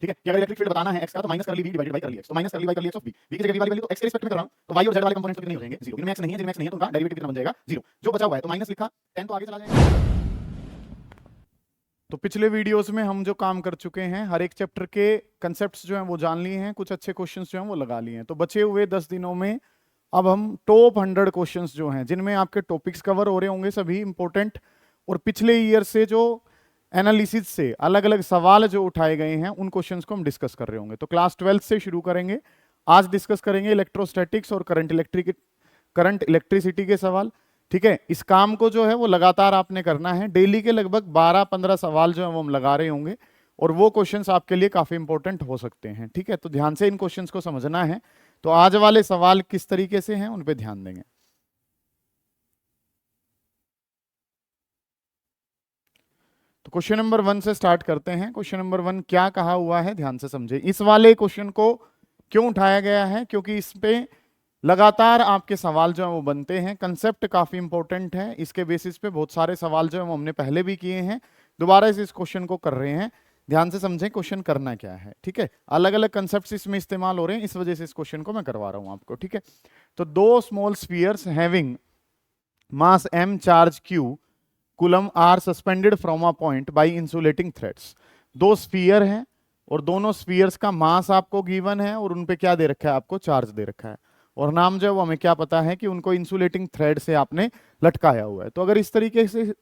ठीक है, कि अगर इलेक्ट्रिक फील्ड बताना है x का तो माइनस करली v डिवाइडेड बाय करली x, तो माइनस करली y करली x ऑफ v की जगह v वाली वैल्यू तो x के रिस्पेक्ट में कर रहा हूं, तो y और z वाले कंपोनेंट्स तो कितने हो जाएंगे 0, इनमें x नहीं है, जिनमें x नहीं है तो उनका डेरिवेटिव कितना बन जाएगा 0, जो बचा हुआ है तो माइनस लिखा 10 तो आगे चला जाएगा। तो पिछले वीडियोस में हम जो काम कर चुके हैं, हर एक चैप्टर के कंसेप्ट्स जो हैं वो जान लिए हैं, कुछ अच्छे क्वेश्चंस जो हैं वो लगा लिए हैं। तो बचे हुए 10 दिनों में अब हम टॉप 100 क्वेश्चंस जो हैं जिनमें आपके टॉपिक्स कवर हो रहे होंगे सभी इंपॉर्टेंट, और पिछले ईयर से जो एनालिसिस से अलग अलग सवाल जो उठाए गए हैं उन क्वेश्चंस को हम डिस्कस कर रहे होंगे। तो क्लास 12 से शुरू करेंगे। आज डिस्कस करेंगे इलेक्ट्रोस्टैटिक्स और करंट इलेक्ट्रिसिटी के सवाल। ठीक है, इस काम को जो है वो लगातार आपने करना है। डेली के लगभग 12-15 सवाल जो है वो हम लगा रहे होंगे और वो क्वेश्चंस आपके लिए काफी इंपॉर्टेंट हो सकते हैं। ठीक है, तो ध्यान से इन क्वेश्चंस को समझना है। तो आज वाले सवाल किस तरीके से हैं उन पे ध्यान देंगे। तो क्वेश्चन नंबर 1 से स्टार्ट करते हैं। क्वेश्चन नंबर 1 क्या कहा हुआ है, ध्यान से समझे। इस वाले क्वेश्चन को क्यों उठाया गया है, क्योंकि इस पे लगातार आपके सवाल जो है वो बनते हैं। कंसेप्ट काफी इंपॉर्टेंट है, इसके बेसिस पे बहुत सारे सवाल जो है वो हमने पहले भी किए हैं, दोबारा से इस क्वेश्चन को कर रहे हैं। ध्यान से समझें क्वेश्चन करना क्या है। ठीक है, अलग अलग कंसेप्ट इसमें इस्तेमाल हो रहे हैं, इस वजह से इस क्वेश्चन को मैं करवा रहा हूं आपको। ठीक है, तो दो small spheres having mass m charge q coulomb are suspended from a point by insulating threads. दो स्फीयर हैं और दोनों स्फीयर्स का मास आपको गिवन है और उन पे क्या दे रखा है, आपको चार्ज दे रखा है, और नाम जो है वो हमें क्या पता है कि उनको इंसुलेटिंग थ्रेड से आपने लटकाया हुआ है। तो अगर इस तरीके से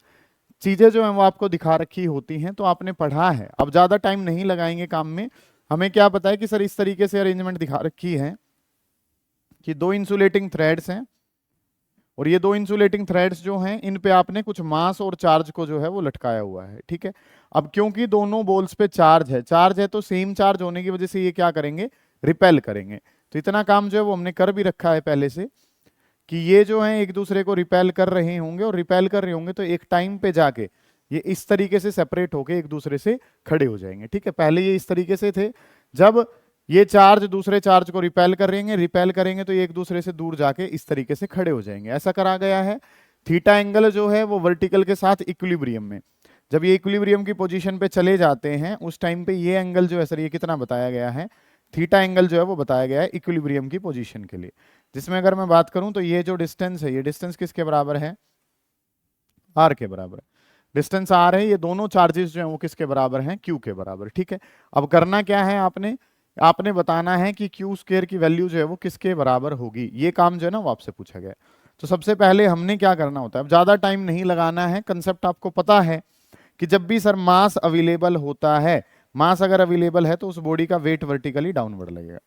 चीजें जो है वो आपको दिखा रखी होती हैं तो आपने पढ़ा है। अब ज्यादा टाइम नहीं लगाएंगे काम में। हमें क्या पता है कि सर इस तरीके से अरेंजमेंट दिखा रखी है कि दो इंसुलेटिंग थ्रेड्स हैं और ये दो इंसुलेटिंग थ्रेड्स जो हैं इन पे आपने कुछ मास और चार्ज को जो है वो लटकाया हुआ है। ठीक है, अब क्योंकि दोनों बॉल्स पे चार्ज है तो सेम चार्ज होने की वजह से ये क्या करेंगे, रिपेल करेंगे। तो इतना काम जो है वो हमने कर भी रखा है पहले से कि ये जो है एक दूसरे को रिपेल कर रहे होंगे, और रिपेल कर रहे होंगे तो एक टाइम पे जाके ये इस तरीके से सेपरेट होके एक दूसरे से खड़े हो जाएंगे। ठीक है, पहले ये इस तरीके से थे, जब ये चार्ज दूसरे चार्ज को रिपेल करेंगे तो ये एक दूसरे से दूर जाके इस तरीके से खड़े हो जाएंगे, ऐसा करा गया है। थीटा एंगल जो है वो वर्टिकल के साथ इक्विलिब्रियम में, जब ये इक्विलिब्रियम की पोजीशन पे चले जाते हैं उस टाइम पे ये एंगल जो है सर ये कितना बताया गया है, थीटा एंगल जो है वो बताया गया है इक्विलिब्रियम की पोजीशन के लिए। जिसमें अगर मैं बात करूं तो ये जो डिस्टेंस है, ये डिस्टेंस किसके बराबर है, आर के बराबर है। डिस्टेंस आर है, ये दोनों चार्जेस जो हैं वो किसके बराबर हैं, क्यू के बराबर। ठीक है, अब करना क्या है, आपने बताना है कि क्यू स्क्वायर की वैल्यू जो है वो किसके बराबर होगी। ये काम जो है ना वो आपसे पूछा गया है। तो सबसे पहले हमने क्या करना होता है, अब ज्यादा टाइम नहीं लगाना है। कंसेप्ट आपको पता है कि जब भी सर मास अवेलेबल होता है, मास अगर अवेलेबल है तो उस बॉडी का वेट वर्टिकली डाउनवर्ड लगेगा।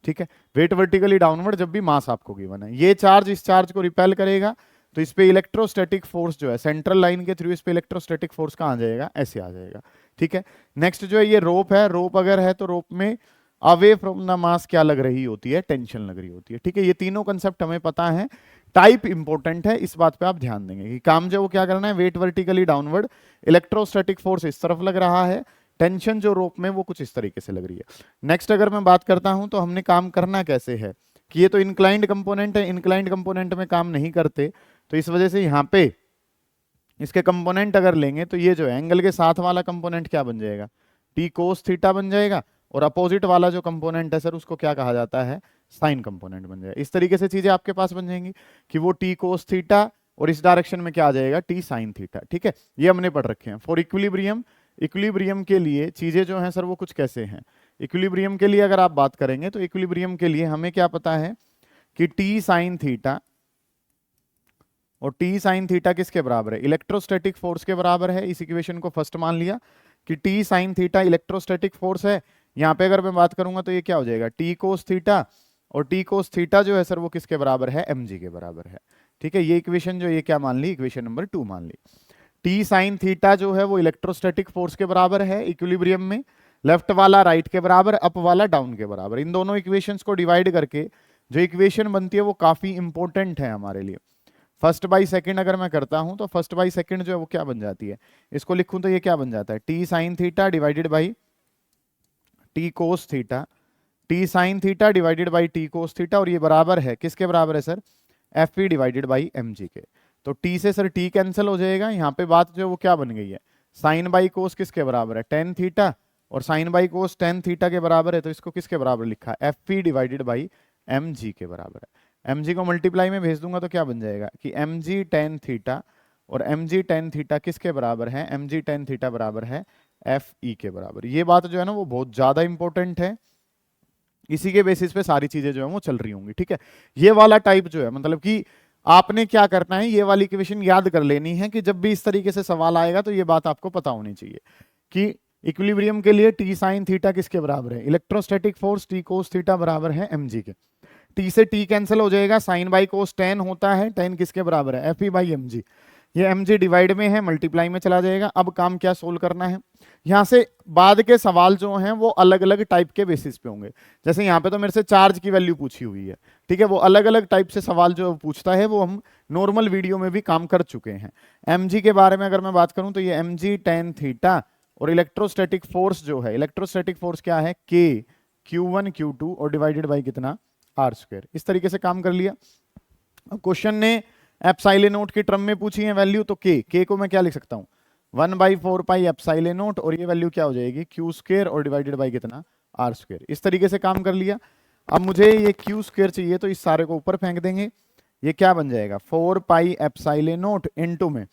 ठीक है, वेट वर्टिकली डाउनवर्ड जब भी मास आपको गिवन है, ये चार्ज इस चार्ज को रिपेल करेगा तो इस पे इलेक्ट्रोस्टैटिक फोर्स जो है सेंट्रल लाइन के थ्रू इस पे इलेक्ट्रोस्टैटिक फोर्स कहाँ आ जाएगा, ऐसे आ जाएगा। ठीक है, नेक्स्ट जो है ये रोप है, रोप अगर है तो रोप में अवे फ्रॉम द मास क्या लग रही होती है, टेंशन लग रही होती है। ठीक है, ये तीनों कंसेप्ट हमें पता है, टाइप इंपॉर्टेंट है, इस बात पे आप ध्यान देंगे कि काम जो वो क्या करना है, weight vertically downward, electrostatic force इस तरफ लग रहा है, टेंशन जो रोप में वो कुछ इस तरीके से लग रही है। नेक्स्ट अगर मैं बात करता हूं तो हमने काम करना कैसे है कि ये तो इंक्लाइंड कंपोनेंट है, इंक्लाइंड कंपोनेंट में काम नहीं करते, तो इस वजह से यहाँ पे इसके कंपोनेंट अगर लेंगे तो ये जो है एंगल के साथ वाला कंपोनेंट क्या बन जाएगा, टी कोस थीटा बन जाएगा, और अपोजिट वाला जो कंपोनेंट है सर उसको क्या कहा जाता है, साइन कंपोनेंट बन जाएगा। इस तरीके से चीजें आपके पास बन जाएंगी कि वो टी कोस थीटा और इस डायरेक्शन में क्या आ जाएगा, टी साइन थीटा। ठीक है, ये हमने पढ़ रखे हैं। फॉर इक्विलिब्रियम के लिए चीजें जो हैं सर वो कुछ कैसे हैं। इक्विलिब्रियम के लिए अगर आप बात करेंगे तो इक्विलिब्रियम के लिए हमें क्या पता है कि टी साइन थीटा और टी साइन थीटा किसके बराबर है, इलेक्ट्रोस्टैटिक फोर्स के बराबर है। इस इक्वेशन को फर्स्ट मान लिया कि T sine theta electrostatic force है। यहाँ पे अगर मैं बात करूंगा तो ये क्या हो जाएगा, टी कोस थीटा, और टी कोस थीटा जो है सर वो किसके बराबर है, mg के बराबर है। ठीक है, ये इक्वेशन जो ये क्या मान ली, इक्वेशन नंबर 2 मान ली। टी साइन थीटा जो है वो इलेक्ट्रोस्टैटिक फोर्स के बराबर है इक्विलिब्रियम में, लेफ्ट वाला राइट के बराबर, अप वाला डाउन के बराबर। इन दोनों इक्वेशंस को डिवाइड करके जो इक्वेशन बनती है वो काफी इंपॉर्टेंट है हमारे लिए। फर्स्ट बाई सेकंड अगर मैं करता हूं तो फर्स्ट बाई सेकंड जो है वो क्या बन जाती है, इसको लिखूं तो ये क्या बन जाता है, T sine theta divided by T cos theta, T sine theta divided by T cos theta, और ये बराबर है किसके बराबर है sir, F P divided by M G के। तो टी से सर टी कैंसिल हो जाएगा, यहाँ पे बात जो है वो क्या बन गई है, साइन बाई कोस किसके बराबर है, टेन थीटा, और sine by cos tan theta के बराबर है, तो इसको किसके बराबर लिखा है, F P divided by M G के बराबर है। एम जी को मल्टीप्लाई में भेज दूंगा तो क्या बन जाएगा कि एम जी टेन थीटा, और एम जी टेन थीटा किसके बराबर है, एम जी टेन थीटा बराबर है एफ ई के बराबर। ये बात जो है ना वो बहुत ज्यादा इंपॉर्टेंट है, इसी के बेसिस पे सारी चीजें जो है वो चल रही होंगी, ठीक है। ये वाला टाइप जो है मतलब कि आपने क्या करना है, ये वाली इक्वेशन याद कर लेनी है कि जब भी इस तरीके से सवाल आएगा तो ये बात आपको पता होनी चाहिए कि इक्विलिब्रियम के लिए टी साइन थीटा किसके बराबर है, electrostatic force T cos theta बराबर है एम जी के। टी से टी कैंसिल हो जाएगा, साइन बाई कोस टेन होता है, टेन किसके बराबर है, F E by M G. ये एम जी डिवाइड में है, मल्टीप्लाई में चला जाएगा। अब काम क्या सोल्व करना है, यहाँ से बाद के सवाल जो हैं वो अलग अलग टाइप के बेसिस पे होंगे। जैसे यहाँ पे तो मेरे से चार्ज की वैल्यू पूछी हुई है, ठीक है, वो अलग अलग टाइप से सवाल जो पूछता है वो हम नॉर्मल वीडियो में भी काम कर चुके हैं। एम जी के बारे में अगर मैं बात करूं तो ये एम जी टेन थीटा, और इलेक्ट्रोस्टैटिक फोर्स जो है, इलेक्ट्रोस्टैटिक फोर्स क्या है, के Q1 Q2 और डिवाइडेड बाई कितना, आर स्क्वायर। इस तरीके से काम कर लिया। अब क्वेश्चन ने एप्सिलॉन नोट की टर्म में पूछी है वैल्यू, तो के को मैं क्या लिख सकता हूँ, 1/4 पाई एप्सिलॉन नोट, और ये वैल्यू क्या हो जाएगी, क्यू स्क्वायर और डिवाइडेड बाई कितना, आर स्क्वायर। इस तरीके से काम कर लिया। अब मुझे ये क्यू स्क्वायर चाहिए तो इस सारे को ऊपर फेंक देंगे, ये क्या बन जाएगा 4 पाई एप्सिलॉन नोट इनटू में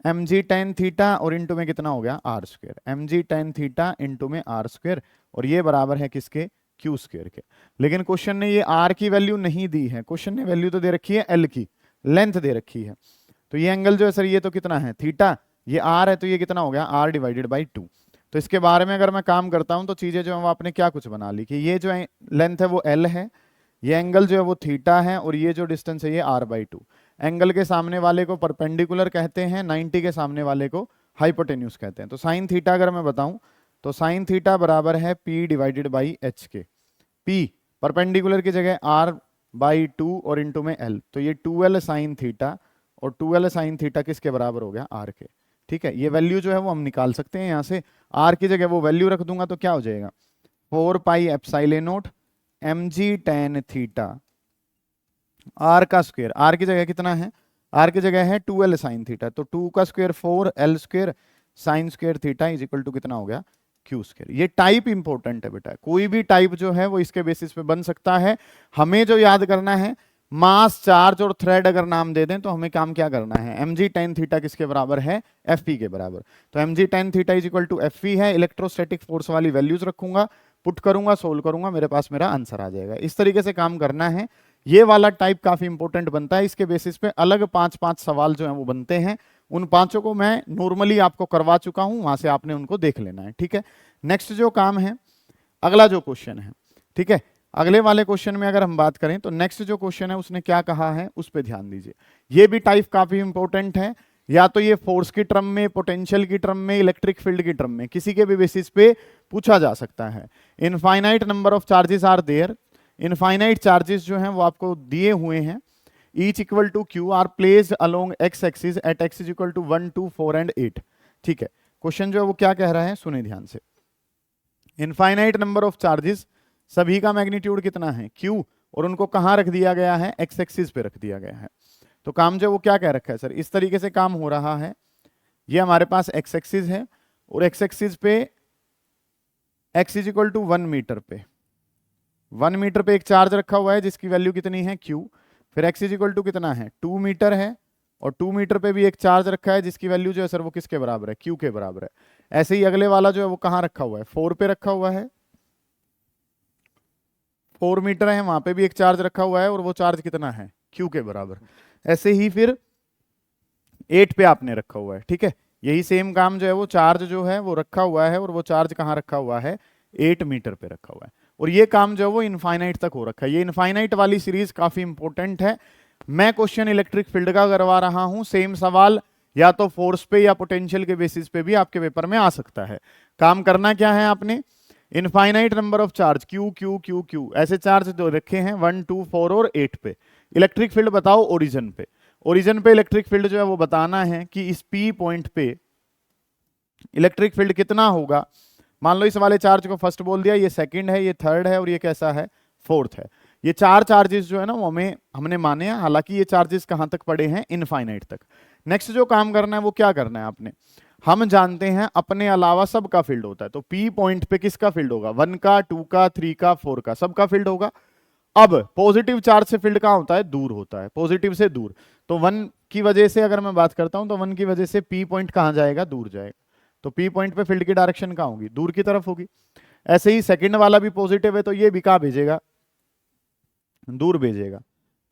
एम जी टेन थीटा, और इनटू में कितना हो गया, R square, M G tan theta into में आर स्क्वायर, और ये बराबर है किसके, क्यू स्क्वायर के। लेकिन क्वेश्चन ने ये आर की वैल्यू नहीं दी है, क्वेश्चन ने वैल्यू तो दे रखी है एल की, लेंथ दे रखी है। तो ये एंगल जो है सर ये तो कितना है थीटा, ये आर है, तो ये कितना हो गया आर डिवाइडेड बाई 2। तो इसके बारे में अगर मैं काम करता हूं तो चीजें जो है वो आपने क्या कुछ बना ली कि ये जो लेंथ है वो एल है, ये एंगल जो है वो थीटा है, और ये जो डिस्टेंस है ये आर बाई 2। एंगल के सामने वाले को परपेंडिकुलर कहते हैं, 90 के सामने वाले को हाइपोटेन्यूज कहते हैं। तो साइन थीटा अगर मैं बताऊं तो साइन थीटा बराबर है पी डिवाइडेड बाई एच के। पी परपेंडिकुलर की जगह आर बाई 2 और इंटू में एल, तो ये 2l साइन थीटा, और 2l साइन थीटा किसके बराबर हो गया, आर के। ठीक है, ये वैल्यू जो है वो हम निकाल सकते हैं यहाँ से, आर की जगह वो वैल्यू रख दूंगा तो क्या हो जाएगा 4 pi epsilon naught M G tan theta, R का स्क्वायर, आर की जगह कितना है, आर की जगह है 2l साइन थीटा, तो 2 का square 4, L square sine square theta is equal to कितना हो गया, क्यू स्क्वायर। ये टाइप इंपॉर्टेंट है बेटा, कोई भी टाइप जो है वो इसके बेसिस पे बन सकता है। हमें जो याद करना है मास, चार्ज और थ्रेड अगर नाम दे दें तो हमें काम क्या करना है, एम जी टेन थीटा किसके बराबर है, एफ पी के बराबर। तो M G tan theta is equal to F P है, इलेक्ट्रोस्टैटिक फोर्स वाली वैल्यूज रखूंगा, पुट करूंगा, सोल्व करूंगा, मेरे पास मेरा आंसर आ जाएगा। इस तरीके से काम करना है। ये वाला टाइप काफी इंपॉर्टेंट बनता है, इसके बेसिस पे अलग 5-5 सवाल जो है वो बनते हैं। उन पांचों को मैं नॉर्मली आपको करवा चुका हूं, वहां से आपने उनको देख लेना है, ठीक है। नेक्स्ट जो काम है, अगला जो क्वेश्चन है, ठीक है, अगले वाले क्वेश्चन में अगर हम बात करें तो नेक्स्ट जो क्वेश्चन है उसने क्या कहा है उस पर ध्यान दीजिए। ये भी टाइप काफी इंपॉर्टेंट है, या तो ये फोर्स की टर्म में, पोटेंशियल की टर्म में, इलेक्ट्रिक फील्ड की टर्म में, किसी के भी बेसिस पे पूछा जा सकता है। Infinite number of charges are there, infinite charges जो हैं वो आपको दिए हुए हैं, each equal to Q are placed along X axis at X is equal to 1, 2, 4 and 8। ठीक है, क्वेश्चन जो है वो क्या कह रहा है सुने ध्यान से। इनफाइनाइट नंबर ऑफ चार्जेस, सभी का मैग्नीट्यूड कितना है क्यू, और उनको कहां रख दिया गया है, एक्स एक्सिस पे रख दिया गया है। तो काम जो वो क्या कह रखा है सर, इस तरीके से काम हो रहा है, ये हमारे पास एक्स एक्सिस है, और एक्स एक्सिस पे X is equal to 1 metre पे, 1 मीटर पे एक चार्ज रखा हुआ है जिसकी वैल्यू कितनी है क्यू, फिर एक्स इज इक्वल टू कितना है 2 मीटर है, और 2 मीटर पे भी एक चार्ज रखा है जिसकी वैल्यू जो है सर वो किसके बराबर है, क्यू के बराबर है। ऐसे ही अगले वाला जो है वो कहां रखा हुआ है, 4 पे रखा हुआ है, 4 मीटर है, वहां पे भी एक चार्ज रखा हुआ है और वो चार्ज कितना है क्यू के बराबर। ऐसे ही फिर 8 पे आपने रखा हुआ है, ठीक है, यही सेम काम जो है वो चार्ज जो है वो रखा हुआ है, और वो चार्ज कहाँ रखा हुआ है 8 मीटर पे रखा हुआ है, और ये काम जो है वो इनफाइनाइट तक हो रखा है। ये इनफाइनाइट वाली सीरीज काफी इंपॉर्टेंट है। मैं क्वेश्चन इलेक्ट्रिक फील्ड का करवा रहा हूं, सेम सवाल या तो फोर्स पे या पोटेंशियल के बेसिस पे भी आपके पेपर में आ सकता है। काम करना क्या है आपने, infinite number of charge Q Q Q Q, ऐसे चार्ज जो रखे हैं 1, 2, 4 और 8 पे। इलेक्ट्रिक फील्ड बताओ ओरिजिन पे, ओरिजिन पे इलेक्ट्रिक फील्ड जो है वो बताना है कि इस पी पॉइंट पे इलेक्ट्रिक फील्ड कितना होगा। मान लो इस वाले चार्ज को फर्स्ट बोल दिया, ये सेकंड है, ये थर्ड है, और ये कैसा है फोर्थ है। ये 4 चार्जेस जो है ना वो हमने माने हैं, हालांकि ये चार्जेस कहां तक पड़े हैं इनफाइनाइट तक। नेक्स्ट जो काम करना है वो क्या करना है आपने, हम जानते हैं अपने अलावा सबका फील्ड होता है, तो पी पॉइंट पे किसका फील्ड होगा, 1 का, 2 का, 3 का, 4 का, सबका फील्ड होगा। अब पॉजिटिव चार्ज से फील्ड कहां होता है, दूर होता है, पॉजिटिव से दूर। तो 1 की वजह से अगर मैं बात करता हूं तो 1 की वजह से पी पॉइंट कहां जाएगा, दूर जाएगा। तो पी पॉइंट पे फील्ड की डायरेक्शन कहां होगी, दूर की तरफ होगी। ऐसे ही सेकंड वाला भी पॉजिटिव है तो ये भी कहां भेजेगा, दूर भेजेगा।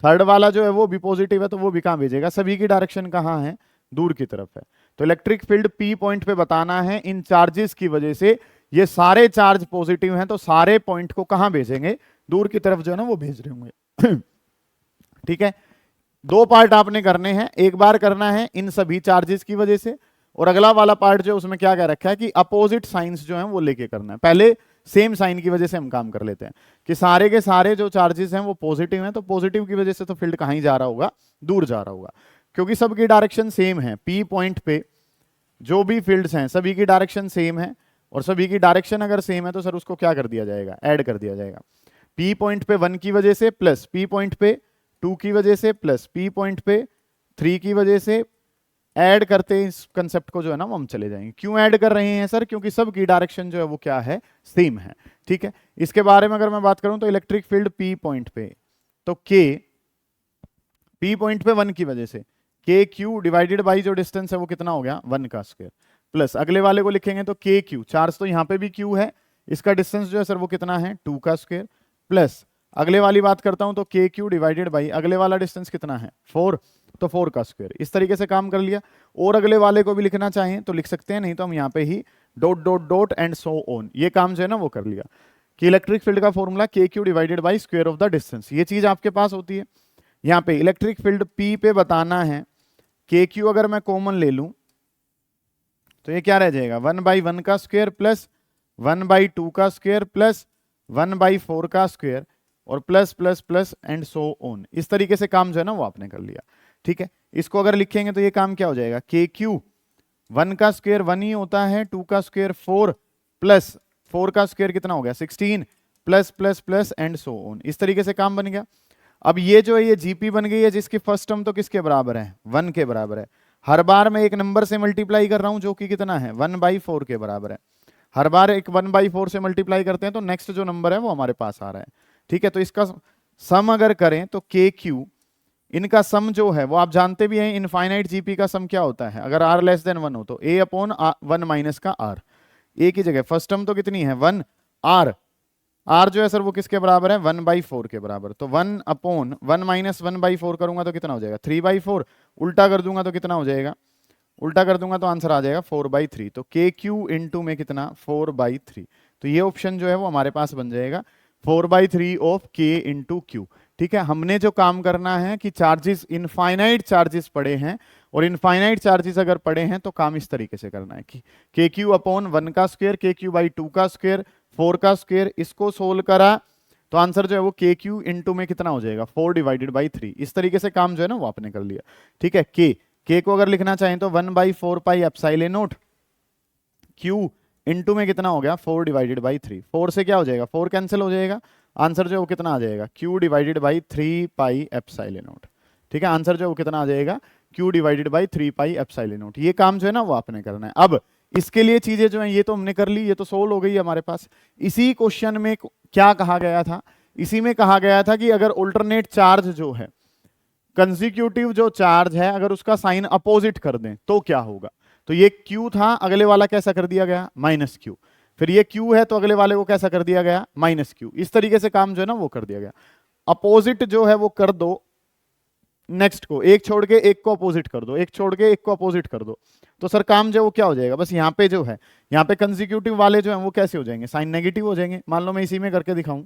थर्ड वाला जो है वो भी पॉजिटिव है तो वो भी कहां भेजेगा, सभी की डायरेक्शन कहां है, दूर की तरफ है। तो इलेक्ट्रिक फील्ड पी पॉइंट पे बताना है, इन चार्जेस की वजह से ये सारे चार्ज पॉजिटिव हैं तो सारे पॉइंट को कहां भेजेंगे, दूर की तरफ जो है ना वो भेज रहे होंगे। ठीक है, दो पार्ट आपने करने हैं, एक बार करना है इन सभी चार्जेस की वजह से, और अगला वाला पार्ट जो उसमें क्या क्या रखा है कि अपोजिट साइंस जो है वो लेके करना है। पहले सेम साइन की वजह से हम काम कर लेते हैं कि सारे के सारे जो चार्जेस हैं वो पॉजिटिव हैं, तो पॉजिटिव की वजह से तो फील्ड कहीं जा रहा होगा, दूर जा रहा होगा, क्योंकि सबकी डायरेक्शन सेम है। पी पॉइंट पे जो भी फील्ड्स हैं सभी की डायरेक्शन सेम है, और सभी की डायरेक्शन अगर सेम है तो सर उसको क्या कर दिया जाएगा, ऐड कर दिया जाएगा। पी पॉइंट पे 1 की वजह से प्लस पी पॉइंट पे 2 की वजह से प्लस पी पॉइंट पे 3 की वजह से, ऐड करते इस कंसेप्ट को जो है ना वो हम चले जाएंगे। क्यों ऐड कर रहे हैं सर, क्योंकि सबकी डायरेक्शन जो है वो क्या है, सेम है। ठीक है, इसके बारे में अगर मैं बात करूं तो इलेक्ट्रिक फील्ड पी पॉइंट पे, तो के पी पॉइंट पे 1 की वजह से के क्यू डिवाइडेड बाई जो डिस्टेंस है वो कितना हो गया, 1 का स्क्वायर, प्लस अगले वाले को लिखेंगे तो के क्यू, चार्ज तो यहां पे भी क्यू है, इसका डिस्टेंस जो है सर वो कितना है, 2 का स्क्वायर, प्लस अगले वाली बात करता हूं तो के क्यू डिवाइडेड बाई अगले वाला डिस्टेंस कितना है, 4, तो 4 का स्क्वायर। इस तरीके से काम कर लिया। और अगले वाले को भी लिखना चाहें तो लिख सकते हैं, नहीं तो हम यहाँ पे ही dot dot dot and so on, ये काम जो है ना वो कर लिया कि इलेक्ट्रिक फील्ड का formula K Q divided by square of the distance, ये चीज आपके पास होती है। यहाँ पे इलेक्ट्रिक फील्ड पी पे बताना है, के क्यू अगर मैं कॉमन ले लूं तो ये क्या रह जाएगा, 1/1 का स्क्वायर प्लस 1/2 का स्क्वायर प्लस 1/4 का स्क्वायर, और plus plus plus and so on. इस तरीके से काम जो है ना वो आपने कर लिया। ठीक है, इसको अगर लिखेंगे तो ये काम क्या हो जाएगा, के क्यू 1 का स्क्वायर 1 ही होता है, 2 का स्क्वायर 4, प्लस 4 का स्क्वायर कितना हो गया 16, plus plus plus and so on. इस तरीके से काम बन गया। अब ये जो है ये जीपी बन गई है, जिसकी फर्स्ट टर्म तो किसके बराबर है, 1 के बराबर है। हर बार मैं एक नंबर से मल्टीप्लाई कर रहा हूं जो कि कितना है, 1/4 के बराबर है। हर बार एक 1/4 से मल्टीप्लाई करते हैं तो नेक्स्ट जो नंबर है वो हमारे पास आ रहा है। ठीक है, तो इसका सम अगर करें तो के क्यू, इनका सम जो है वो आप जानते भी हैं, इनफाइनाइट जीपी का सम क्या होता है, अगर r लेस देन 1 हो तो a अपॉन 1 माइनस का r। a की जगह फर्स्ट टर्म तो कितनी है 1, r जो है सर वो किसके बराबर है, 1/4 के बराबर। तो 1 अपॉन 1 माइनस 1/4 करूंगा तो कितना हो जाएगा 3/4, उल्टा कर दूंगा तो कितना हो जाएगा, उल्टा कर दूंगा तो आंसर आ जाएगा 4/3। तो के क्यू इंटू में कितना 4/3, तो ये ऑप्शन जो है वो हमारे पास बन जाएगा 4/3 ऑफ के इंटू क्यू। ठीक है, हमने जो काम करना है कि चार्जेस इनफाइनाइट चार्जेस पड़े हैं, और इनफाइनाइट चार्जेस अगर पड़े हैं तो काम इस तरीके से करना है कि के क्यू अपॉन 1 का स्क्वायर, के क्यू बाई 2 का स्क्वायर, 4 का स्क्वायर, इसको सोल्व करा तो आंसर जो है वो के क्यू इंटू में कितना हो जाएगा 4/3। इस तरीके से काम जो है ना वो आपने कर लिया। ठीक है, के को अगर लिखना चाहें तो 1/4 pi epsilon not Q into में कितना हो गया 4/3। 4 से क्या हो जाएगा 4 कैंसिल हो जाएगा, आंसर जो है वो कितना आ जाएगा q/3 पाई एप्सिलॉन नॉट। ठीक है, आंसर जो है वो कितना आ जाएगा q/3 पाई एप्सिलॉन नॉट। ये काम जो है ना वो आपने करना है। अब इसके लिए चीजें जो है ये तो हमने कर ली, ये तो सोल्व हो गई हमारे पास। इसी क्वेश्चन में क्या कहा गया था, इसी में कहा गया था कि अगर ऑल्टरनेट चार्ज जो है, कंसेक्यूटिव जो चार्ज है, अगर उसका साइन अपोजिट कर दें तो क्या होगा। तो ये Q था, अगले वाला कैसा कर दिया गया -Q, फिर ये Q है तो अगले वाले को कैसा कर दिया गया -Q। इस तरीके से काम जो है ना वो कर दिया गया। अपोजिट जो है वो कर दो नेक्स्ट को, एक छोड़ के एक को अपोजिट कर दो, एक छोड़ के एक को अपोजिट कर दो, तो सर काम जो है वो क्या हो जाएगा, बस यहाँ पे जो है, यहाँ पे कंसेक्यूटिव वाले जो है वो कैसे हो जाएंगे, साइन नेगेटिव हो जाएंगे। मान लो मैं इसी में करके दिखाऊं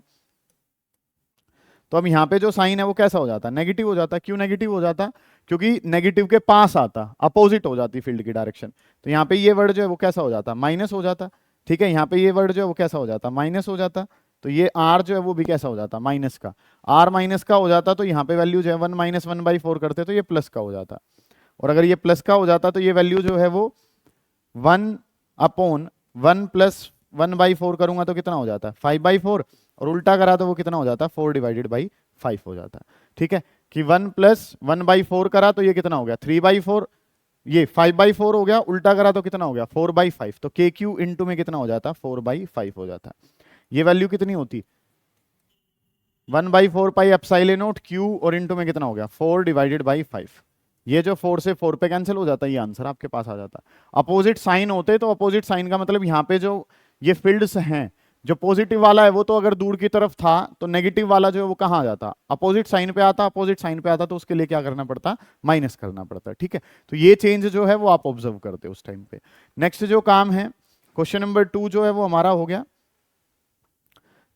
तो अब यहाँ पे जो साइन है वो कैसा हो जाता, नेगेटिव हो जाता। क्यों नेगेटिव हो जाता, क्योंकि नेगेटिव के पास आता, अपोजिट हो जाती फील्ड की डायरेक्शन। तो यहाँ पे ये वर्ड जो है वो कैसा हो जाता, माइनस हो जाता। ठीक है, यहाँ पे ये वर्ड जो है वो कैसा हो जाता, माइनस हो जाता। तो ये r जो है वो भी कैसा हो जाता, माइनस का। r माइनस का हो जाता तो यहाँ पे वैल्यू जो है 1 - 1/4 करते तो ये प्लस का हो जाता, और अगर ये प्लस का हो जाता तो ये वैल्यू जो है वो 1 अपॉन 1 प्लस 1/4 करूंगा तो कितना हो जाता 5/4, और उल्टा करा तो वो कितना हो जाता 4/5 हो जाता। ठीक है, कि 1 + 1/4 करा तो ये कितना हो गया 3/4, ये 5/4 हो गया, उल्टा करा तो कितना हो गया 4/5, तो के क्यू इंटू में कितना हो जाता 4/5 हो जाता। ये वैल्यू कितनी होती 1/4 पाई एप्सिलॉन नॉट क्यू, और इंटू में कितना हो गया 4/5। ये जो 4 से 4 पे कैंसिल हो जाता है, ये आंसर आपके पास आ जाता। अपोजिट साइन होते तो अपोजिट साइन का मतलब यहाँ पे जो ये फील्ड्स हैं, जो पॉजिटिव वाला है वो तो अगर दूर की तरफ था, तो नेगेटिव वाला जो है वो कहाँ आ जाता, अपोजिट साइन पे आता। अपोजिट साइन पे आता तो उसके लिए क्या करना पड़ता, माइनस करना पड़ता। ठीक है, तो ये चेंज जो है वो आप ऑब्जर्व करते हो उस टाइम पे। नेक्स्ट जो काम है क्वेश्चन नंबर 2 जो है वो हमारा हो गया।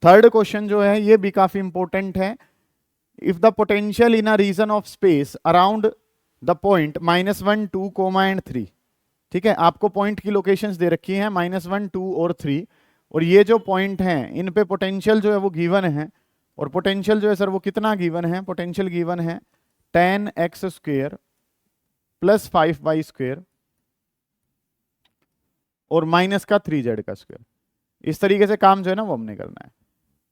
थर्ड क्वेश्चन जो है ये भी काफी इंपॉर्टेंट है। If the potential in a region of space around the point -1 2 and 3, ठीक है, आपको पॉइंट की लोकेशंस दे रखी हैं -1 2 और 3, और ये जो पॉइंट हैं इन पे पोटेंशियल जो है वो गिवन है। और पोटेंशियल जो है सर वो कितना गिवन है, पोटेंशियल गिवन है tan x square plus 5y square और माइनस का 3z का स्क्वेयर। इस तरीके से काम जो है ना वो हमने करना है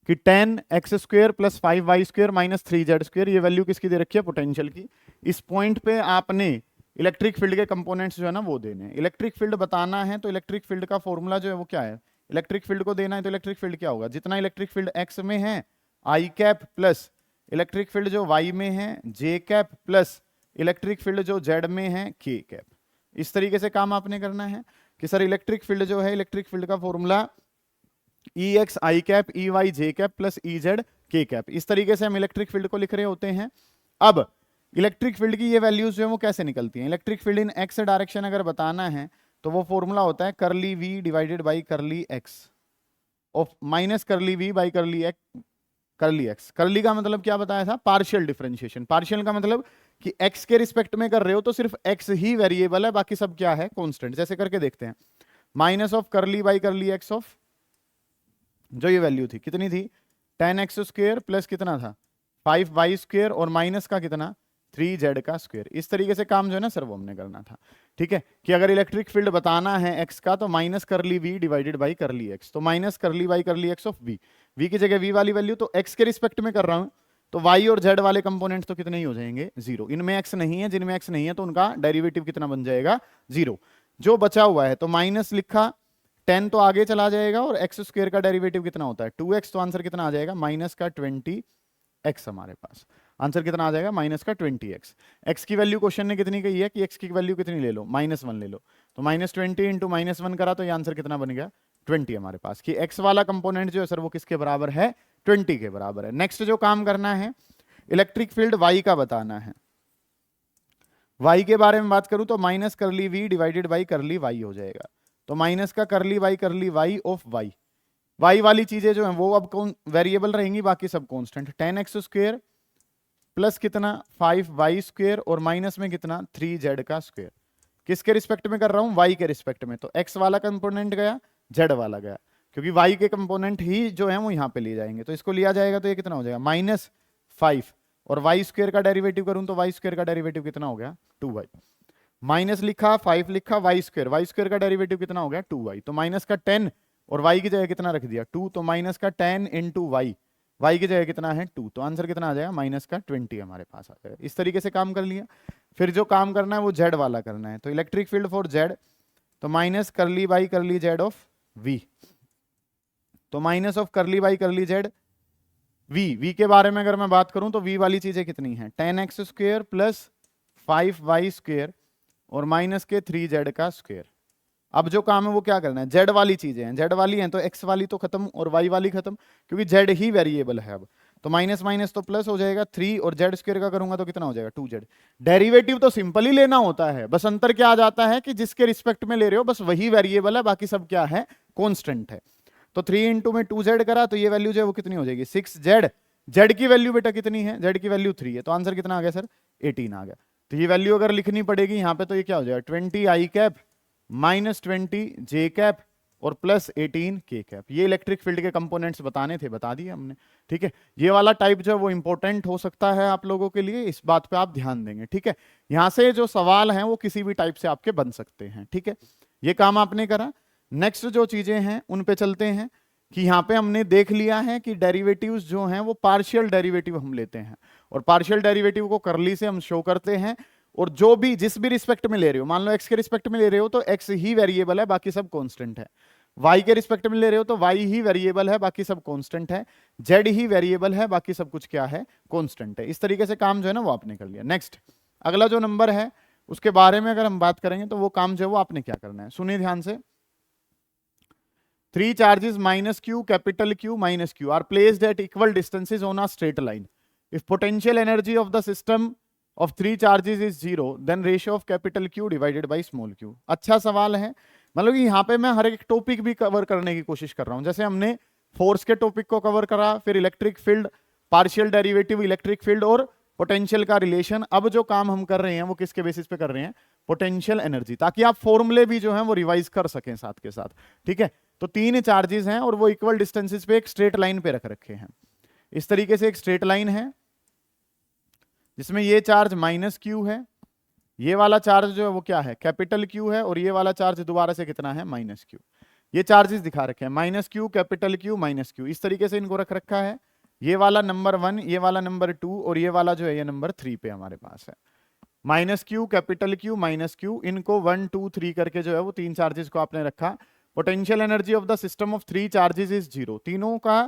कि tan x square plus 5y square minus 3z square, ये वैल्यू किसकी दे रखी है, पोटेंशियल की। इस पॉइंट पे आपने इलेक्ट्रिक फील्ड के कंपोनेंट्स जो है ना वो देने हैं। इलेक्ट्रिक फील्ड बताना है तो इलेक्ट्रिक फील्ड का फॉर्मूला जो है वो क्या है, इलेक्ट्रिक फील्ड को देना है तो इलेक्ट्रिक फील्ड क्या होगा, जितना इलेक्ट्रिक फील्ड x में है आई कैप प्लस इलेक्ट्रिक फील्ड जो y में है जे कैप प्लस इलेक्ट्रिक फील्ड जो z में है k कैप। इस तरीके से काम आपने करना है कि सर इलेक्ट्रिक फील्ड जो है, इलेक्ट्रिक फील्ड का फॉर्मूला ई एक्स आई कैप ई वाई जे कैप प्लस ई जेड के कैप। इस तरीके से हम इलेक्ट्रिक फील्ड को लिख रहे होते हैं। अब इलेक्ट्रिक फील्ड की ये वैल्यूज जो है वो कैसे निकलती हैं, electric field in X direction अगर बताना है तो वो फॉर्मूला होता है curly V divided by curly X of minus curly V by curly X. Curly का मतलब क्या बताया था, पार्शियल डिफरेंशिएशन। पार्शियल का मतलब कि एक्स के रिस्पेक्ट में कर रहे हो तो सिर्फ एक्स ही वेरिएबल है, बाकी सब क्या है, कॉन्स्टेंट। जैसे करके देखते हैं, माइनस ऑफ करली बाई करली एक्स ऑफ, जो ये वैल्यू थी कितनी थी, tan x स्क्वेयर प्लस कितना था 5y स्क्वेयर और माइनस का कितना 3z का स्क्वेयर। इस तरीके से काम जो है ना सर वो हमने करना था। ठीक है, कि अगर इलेक्ट्रिक फील्ड बताना है x का तो माइनस करली v डिवाइडेड बाई करली x, तो माइनस करली बाई करली x ऑफ v की जगह v वाली वैल्यू तो x के रिस्पेक्ट में कर रहा हूं, तो y और z वाले कंपोनेंट तो कितने ही हो जाएंगे, 0। इनमें x नहीं है, जिनमें x नहीं है तो उनका डेरिवेटिव कितना बन जाएगा, 0। जो बचा हुआ है तो माइनस लिखा, 10 तो आगे चला जाएगा और एक्स स्क्वेयर का डेरिवेटिव कितना होता है 2x, तो आंसर कितना आ जाएगा माइनस का 20x। हमारे पास आंसर कितना आ जाएगा माइनस का 20x। x की वैल्यू क्वेश्चन ने कितनी कही है कि x की वैल्यू कितनी ले लो, -1 ले लो, तो -20 इंटू -1 करा तो ये आंसर कितना बन गया 20 हमारे पास, कि x वाला कंपोनेंट जो है सर वो किसके बराबर है, 20 के बराबर है। नेक्स्ट जो काम करना है, इलेक्ट्रिक फील्ड y का बताना है। y के बारे में बात करूं तो माइनस करली v डिवाइडेड बाई करली y हो जाएगा, तो माइनस का करली y ऑफ y वाली चीजें जो हैं वो अब कौन वेरिएबल रहेंगी, बाकी सब constant. tan x square plus कितना 5y स्क्वायर और माइनस में कितना 3z का स्क्वायर। किसके रिस्पेक्ट में कर रहा हूं, y के रिस्पेक्ट में, तो x वाला कंपोनेंट गया, z वाला गया, क्योंकि y के कंपोनेंट ही जो है वो यहां पे ले जाएंगे, तो इसको लिया जाएगा तो ये कितना हो जाएगा -5, और y स्क्वायर का डेरिवेटिव करूं तो y स्क्वायर का डेरिवेटिव कितना हो गया 2y। माइनस लिखा 5 लिखा y स्क्वायर का डेरिवेटिव कितना हो गया 2y, तो माइनस का 10 और y की जगह कितना रख दिया 2, तो माइनस का 10 इंटू y की जगह कितना है 2, तो आंसर कितना आ जाएगा माइनस का 20 हमारे पास आ जाएगा। इस तरीके से काम कर लिया। फिर जो काम करना है वो z वाला करना है, तो इलेक्ट्रिक फील्ड फॉर z, तो माइनस करली बाई करली z ऑफ v, तो माइनस ऑफ करली बाई करली z v के बारे में अगर मैं बात करूं तो v वाली चीजें कितनी है, tan x square plus 5y square और माइनस के 3z का स्क्वायर। अब जो काम है वो क्या करना है, z वाली चीजें हैं, z वाली हैं तो x वाली तो खत्म और y वाली खत्म, क्योंकि z ही वेरिएबल है। अब तो माइनस माइनस तो प्लस हो जाएगा 3, और z स्क्वायर का करूंगा तो कितना हो जाएगा 2z। डेरिवेटिव तो सिंपल ही लेना होता है, बस अंतर क्या आ जाता है कि जिसके रिस्पेक्ट में ले रहे हो बस वही वेरिएबल है, बाकी सब क्या है, कॉन्स्टेंट है। तो 3 इंटू में 2z करा तो ये वैल्यू जो है वो कितनी हो जाएगी 6z। z की वैल्यू बेटा कितनी है, z की वैल्यू 3 है, तो आंसर कितना आ गया सर 18 आ गया। तो ये वैल्यू अगर लिखनी पड़ेगी यहाँ पे तो ये क्या हो जाएगा 20 आई कैप माइनस 20 जे कैप और प्लस 18 के कैप। ये इलेक्ट्रिक फील्ड के कंपोनेंट्स बताने थे, बता दिए हमने। ठीक है, ये वाला टाइप जो है वो इंपॉर्टेंट हो सकता है आप लोगों के लिए, इस बात पे आप ध्यान देंगे। ठीक है, यहाँ से जो सवाल हैं वो किसी भी टाइप से आपके बन सकते हैं। ठीक है, ये काम आपने करा। नेक्स्ट जो चीजें हैं उन पे चलते हैं, कि यहाँ पे हमने देख लिया है कि डेरिवेटिव्स जो हैं वो पार्शियल डेरिवेटिव हम लेते हैं, और पार्शियल डेरिवेटिव को करली से हम शो करते हैं, और जो भी जिस भी रिस्पेक्ट में ले रहे हो, मान लो एक्स के रिस्पेक्ट में ले रहे हो तो एक्स ही वेरिएबल है, बाकी सब कांस्टेंट है। वाई के रिस्पेक्ट में ले रहे हो तो वाई ही वेरिएबल है, बाकी सब कांस्टेंट है। जेड ही वेरिएबल है, बाकी सब कुछ क्या है, कांस्टेंट है। इस तरीके से काम जो है ना वो आपने कर लिया। नेक्स्ट अगला जो नंबर है उसके बारे में अगर हम बात करेंगे तो वो काम जो है वो आपने क्या करना है, सुनिए ध्यान से। 3 charges minus q capital Q minus q are placed at equal distances on a straight line. If potential energy of the system of 3 charges is 0, then ratio of capital Q divided by small q. अच्छा सवाल है, मतलब कि यहाँ पे मैं हर एक topic भी कवर करने की कोशिश कर रहा हूँ। जैसे हमने फोर्स के टॉपिक को कवर करा, फिर electric field, partial derivative electric field और पोटेंशियल का रिलेशन। अब जो काम हम कर रहे हैं वो किसके बेसिस पे कर रहे हैं, पोटेंशियल एनर्जी, ताकि आप फॉर्मूले भी जो है वो रिवाइज कर सकें साथ के साथ। ठीक है, तो 3 चार्जेस हैं और वो इक्वल डिस्टेंसेस पे एक स्ट्रेट लाइन पे रख रखे हैं। इस तरीके से एक स्ट्रेट लाइन है जिसमें ये चार्ज माइनस क्यू है, ये वाला चार्ज जो है वो क्या है, कैपिटल क्यू है, और ये वाला चार्ज दोबारा से कितना है, माइनस क्यू। ये चार्जेस दिखा रखे हैं, minus Q, capital Q, minus Q, इस तरीके से इनको रख रखा है। ये वाला नंबर 1, ये वाला नंबर 2 और ये वाला जो है ये नंबर 3 पे हमारे पास है। Minus Q, capital Q, minus Q, इनको 1 2 3 करके जो है वो 3 चार्जेस को आपने रखा। Potential energy of the system of 3 charges is 0। तीनों का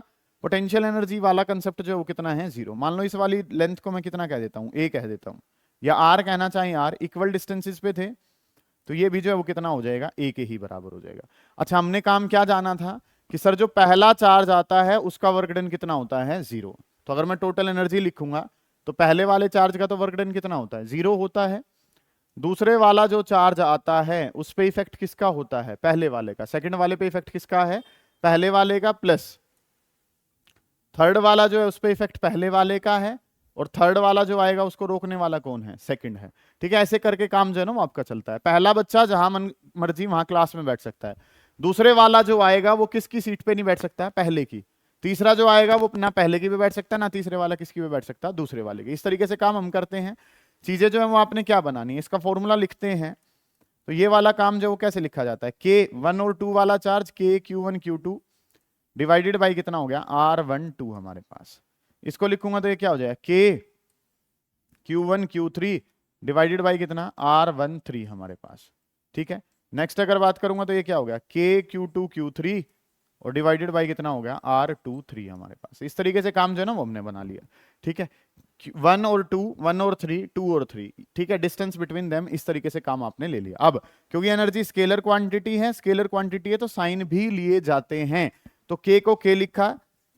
पोटेंशियल एनर्जी वाला कंसेप्ट जो है वो कितना है, 0। मान लो इस वाली लेंथ को मैं कितना कह देता हूँ, a कह देता हूँ, या r कहना चाहिए, r इक्वल डिस्टेंसेस पे थे तो ये भी जो है वो कितना हो जाएगा, a के ही बराबर हो जाएगा। अच्छा, हमने काम क्या जाना था कि सर जो पहला चार्ज आता है उसका वर्क डन कितना होता है, 0। तो अगर मैं टोटल एनर्जी लिखूंगा तो पहले वाले चार्ज का तो वर्क डन कितना होता है, 0 होता है। दूसरे वाला जो चार्ज आता है उस पे इफेक्ट किसका होता है, पहले वाले का। सेकंड वाले पे इफेक्ट किसका है, पहले वाले का, प्लस थर्ड वाला जो है उस पे इफेक्ट पहले वाले का है, और थर्ड वाला जो आएगा उसको रोकने वाला कौन है, सेकंड है। ठीक है, ऐसे करके काम जो है ना वो आपका चलता है। पहला बच्चा जहां मन मर्जी वहां क्लास में बैठ सकता है। दूसरे वाला जो आएगा वो किसकी सीट पे नहीं बैठ सकता है, पहले की। तीसरा जो आएगा वो ना पहले की पे बैठ सकता है, ना तीसरे वाला किसकी पे बैठ सकता है, दूसरे वाले की। इस तरीके से काम हम करते हैं। चीजें जो है वो आपने क्या बनानी है, इसका फॉर्मूला लिखते हैं। तो ये वाला काम जो वो कैसे लिखा जाता है, K1 और 2 वाला charge K Q1 Q2 divided by कितना हो गया, R1 2 हमारे पास। इसको लिखूंगा तो ये क्या हो जाएगा, K Q1 Q3 divided by कितना, R1 3 हमारे पास। ठीक है, नेक्स्ट अगर बात करूंगा तो ये क्या हो गया, K Q2 Q3 और डिवाइडेड बाई कितना हो गया, R2 3 हमारे पास। इस तरीके से काम जो है ना वो हमने बना लिया। ठीक है, 1 और 2, 1 और 3, 2 और 3। ठीक है, डिस्टेंस बिटवीन देम, इस तरीके से काम आपने ले लिया। अब क्योंकि एनर्जी स्केलर क्वांटिटी है, स्केलर क्वांटिटी है तो साइन भी लिए जाते हैं। तो K को K लिखा,